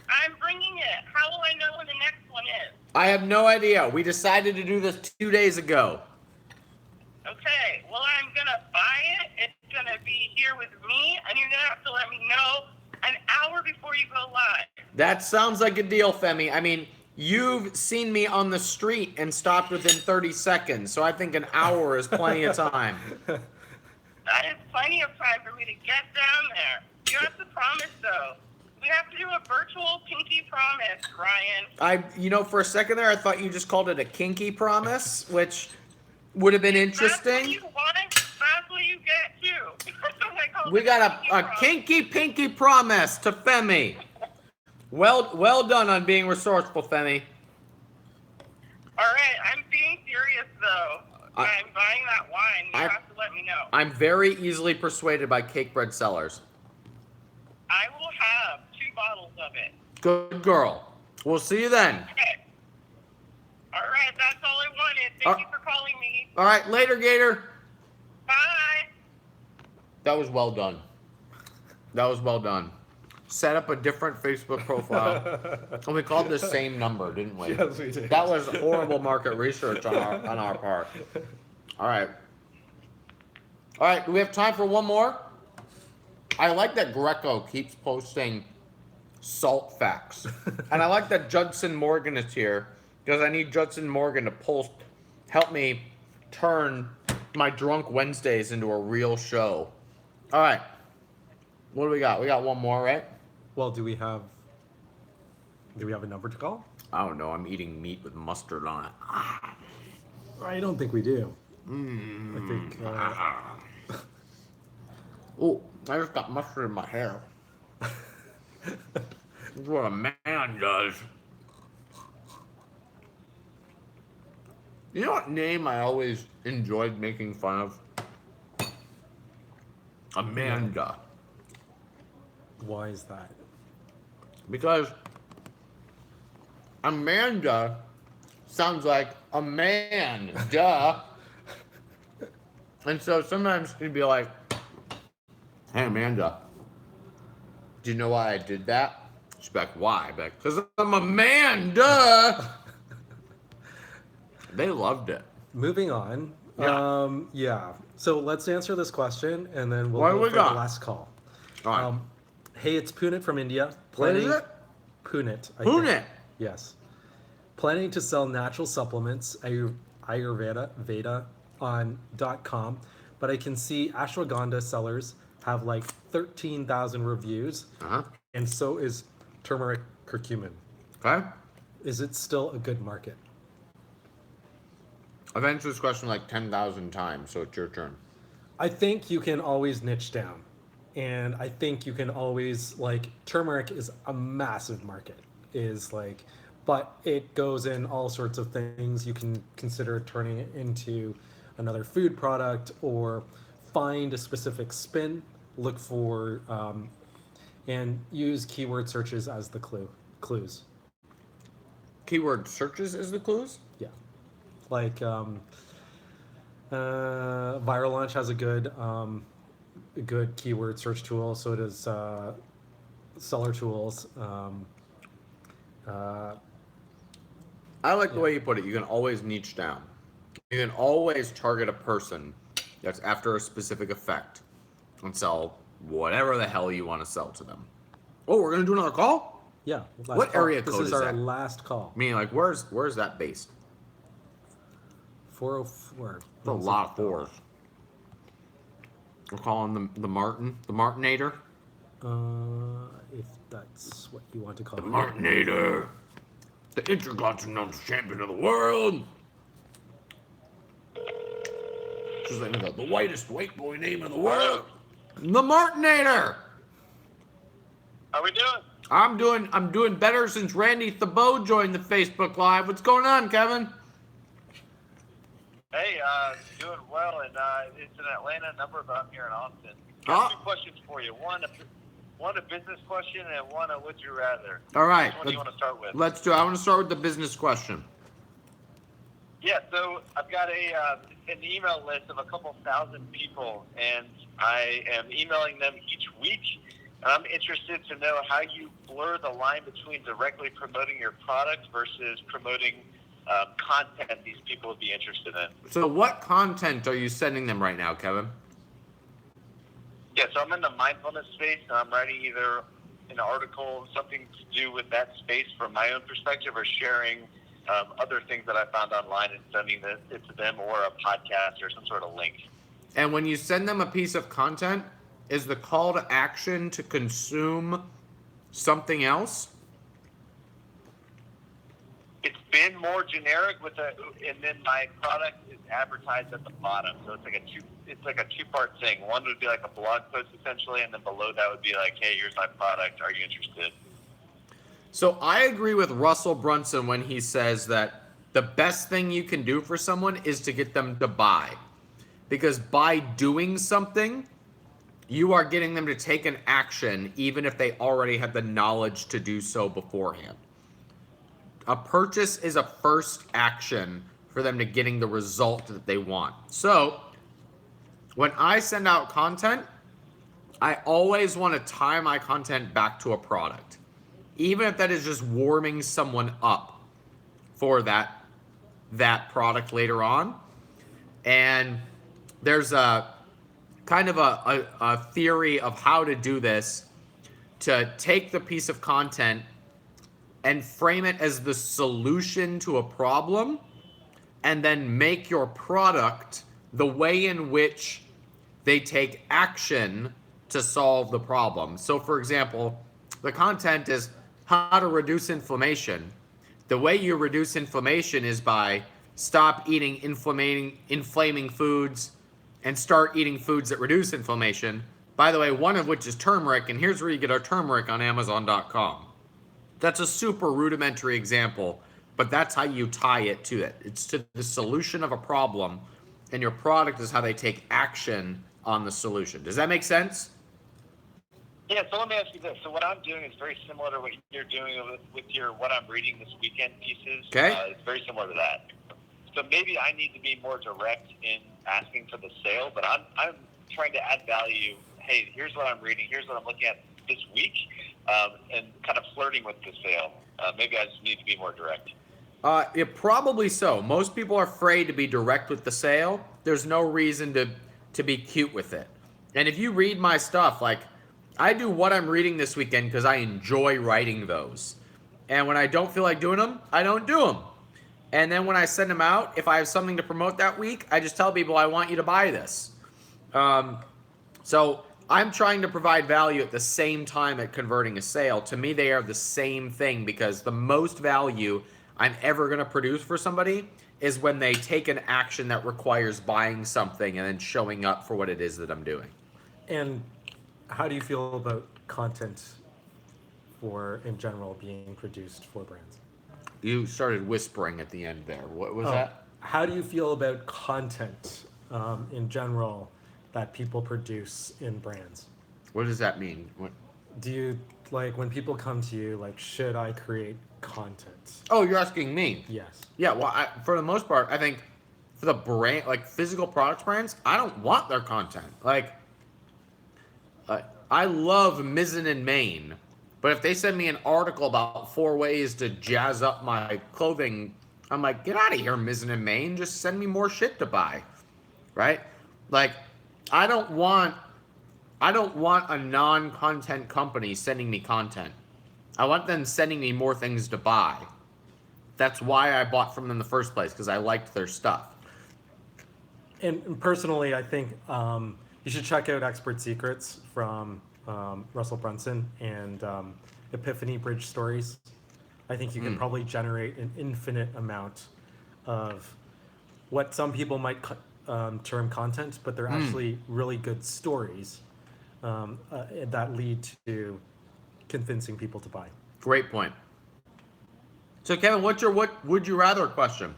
I'm bringing it. How will I know when the next one is? I have no idea. We decided to do this 2 days ago. Okay, well, I'm going to buy it. It's going to be here with me, and you're going to have to let me know an hour before you go live. That sounds like a deal, Femi. I mean, you've seen me on the street and stopped within 30 seconds, so I think an hour is plenty of time. That is plenty of time for me to get down there. You have to promise, though. We have to do a virtual pinky promise, Ryan. For a second there, I thought you just called it a kinky promise, which would have been interesting. That's what you want. That's what you get, too. We got a kinky pinky promise to Femi. Well done on being resourceful, Femi. All right, I'm being serious, though. I'm buying that wine. You have to let me know. I'm very easily persuaded by cake bread sellers. I will have 2 bottles of it. Good girl. We'll see you then. Okay. All right, that's all I wanted. Thank you for calling me. All right, later, Gator. Bye. That was well done. That was well done. Set up a different Facebook profile. And we called the same number, didn't we? Yes, we did. That was horrible market research on our part. All right. All right, do we have time for one more? I like that Greco keeps posting salt facts. And I like that Judson Morgan is here because I need Judson Morgan to help me turn my Drunk Wednesdays into a real show. All right. What do we got? We got one more, right? Well, do we have a number to call? I don't know. I'm eating meat with mustard on it. I don't think we do. I think. Oh, I just got mustard in my hair. That's what a man does. You know what name I always enjoyed making fun of? Amanda. Why is that? Because Amanda sounds like a man, duh. And so sometimes she'd be like, hey, Amanda, do you know why I did that? She's like, why? I'd be like, because I'm a man, duh. They loved it. Moving on. Yeah. Yeah. So let's answer this question, and then we'll What do go we for got? the last call. All right. Hey, it's Punit from India. What is it? Punit. I Punit. think. Yes. Planning to sell natural supplements, Ayurveda on .com, but I can see ashwagandha sellers have like 13,000 reviews, and so is turmeric curcumin. Okay. Is it still a good market? I've answered this question like 10,000 times, so it's your turn. I think you can always niche down. And I think you can always, like, turmeric is a massive market, but it goes in all sorts of things. You can consider turning it into another food product or find a specific spin, look for, and use keyword searches as the clues. Keyword searches is the clues? Yeah. Like, Viral Launch has a good keyword search tool. So does Seller Tools. I like the way you put it. You can always niche down. You can always target a person that's after a specific effect and sell whatever the hell you want to sell to them. Oh, we're going to do another call? Yeah. What area code This is our that? last call. Meaning, like, where's that based? 404. It's a lot of fours. We're calling the Martinator. If that's what you want to call The it. Martinator. The Intercontinental Champion of the world. Just like the whitest white boy name in the world. The Martinator. How we doing? I'm doing better since Randy Thibault joined the Facebook Live. What's going on, Kevin? Hey, doing well, and it's an Atlanta number, but I'm here in Austin. Ah. Two questions for you. One a business question, and one a would you rather. All right. Which one do you want to start with? Let's do it. I want to start with the business question. Yeah, so I've got an email list of a couple thousand people, and I am emailing them each week. And I'm interested to know how you blur the line between directly promoting your product versus promoting content these people would be interested in. So what content are you sending them right now, Kevin? Yeah, so I'm in the mindfulness space, and I'm writing either an article, something to do with that space from my own perspective, or sharing other things that I found online and sending it to them, or a podcast or some sort of link. And when you send them a piece of content, is the call to action to consume something else? It's been more generic and then my product is advertised at the bottom. So it's like a two-part thing. One would be like a blog post essentially, and then below that would be like, hey, here's my product. Are you interested? So I agree with Russell Brunson when he says that the best thing you can do for someone is to get them to buy. Because by doing something, you are getting them to take an action even if they already had the knowledge to do so beforehand. A purchase is a first action for them to getting the result that they want. So when I send out content, I always want to tie my content back to a product. Even if that is just warming someone up for that product later on. And there's a kind of a theory of how to do this, to take the piece of content and frame it as the solution to a problem, and then make your product the way in which they take action to solve the problem. So for example, the content is how to reduce inflammation. The way you reduce inflammation is by stop eating inflaming foods and start eating foods that reduce inflammation. By the way, one of which is turmeric, and here's where you get our turmeric on Amazon.com. That's a super rudimentary example, but that's how you tie it to it. It's to the solution of a problem, and your product is how they take action on the solution. Does that make sense? Yeah, so let me ask you this. So what I'm doing is very similar to what you're doing with your What I'm Reading This Weekend pieces. Okay. It's very similar to that. So maybe I need to be more direct in asking for the sale, but I'm trying to add value. Hey, here's what I'm reading. Here's what I'm looking at this week, and kind of flirting with the sale. Maybe I just need to be more direct. Probably so. Most people are afraid to be direct with the sale. There's no reason to be cute with it. And if you read my stuff, like I do What I'm Reading This Weekend because I enjoy writing those. And when I don't feel like doing them, I don't do them. And then when I send them out, if I have something to promote that week, I just tell people I want you to buy this. So I'm trying to provide value at the same time at converting a sale. To me, they are the same thing, because the most value I'm ever going to produce for somebody is when they take an action that requires buying something and then showing up for what it is that I'm doing. And how do you feel about content in general being produced for brands? You started whispering at the end there. What was that? How do you feel about content in general that people produce in brands? What does that mean? Do you, like, when people come to you, like, should I create content? Oh, you're asking me? Yes. Yeah, well, for the most part, I think for the brand, like physical products brands, I don't want their content. Like, I love Mizzen and Main, but if they send me an article about 4 ways to jazz up my clothing, I'm like, get out of here, Mizzen and Main. Just send me more shit to buy, right? Like, I don't want a non-content company sending me content. I want them sending me more things to buy. That's why I bought from them in the first place, because I liked their stuff. And personally, I think you should check out Expert Secrets from Russell Brunson and Epiphany Bridge Stories. I think you can probably generate an infinite amount of what some people might term content, but they're actually really good stories that lead to convincing people to buy. Great point. So Kevin, what's your what would you rather question?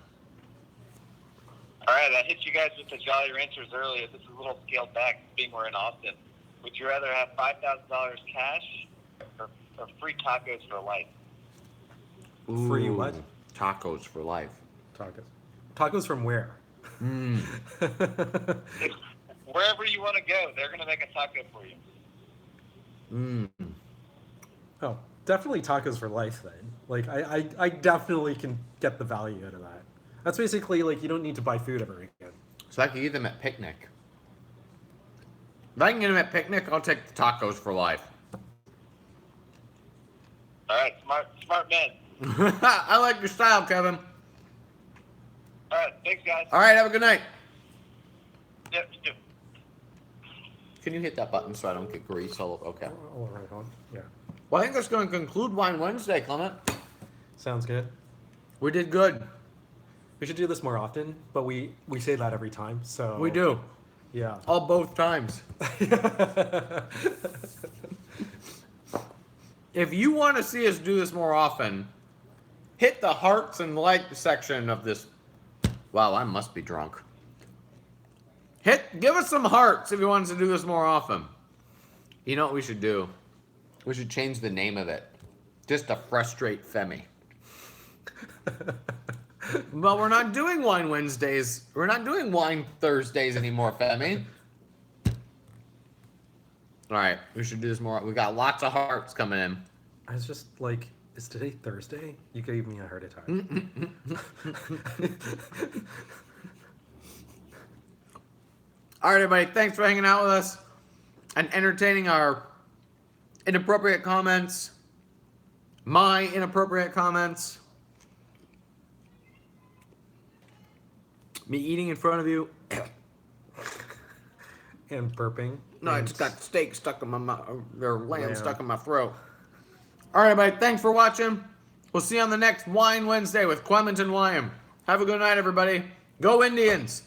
All right, I hit you guys with the Jolly Ranchers earlier. This is a little scaled back, being we're in Austin. Would you rather have $5,000 cash or free tacos for life? Free what? Tacos for life. Tacos. Tacos from where? Wherever you want to go, they're going to make a taco for you. Oh, definitely tacos for life then. Like, I definitely can get the value out of that. That's basically like you don't need to buy food ever again. So I can eat them at picnic. If I can get them at picnic, I'll take the tacos for life. All right, smart men. I like your style, Kevin. All right, thanks, guys. All right, have a good night. Yep, you too. Can you hit that button so I don't get grease all over? Okay. All right, on. Yeah. Well, I think that's going to conclude Wine Wednesday, Clement. Sounds good. We did good. We should do this more often, but we say that every time. So We do. Yeah. Both times. If you want to see us do this more often, hit the hearts and like section of this. Wow, I must be drunk. Give us some hearts if you want us to do this more often. You know what we should do? We should change the name of it. Just to frustrate Femi. Well, we're not doing Wine Wednesdays. We're not doing Wine Thursdays anymore, Femi. All right, we should do this more. We got lots of hearts coming in. I was just like, is today Thursday? You gave me a heart attack. All right, everybody. Thanks for hanging out with us and entertaining our inappropriate comments. My inappropriate comments. Me eating in front of you. And burping. No, I and just got steak stuck in my mouth, or lamb stuck in my throat. All right, everybody. Thanks for watching. We'll see you on the next Wine Wednesday with Clement and Wyan. Have a good night, everybody. Go Indians.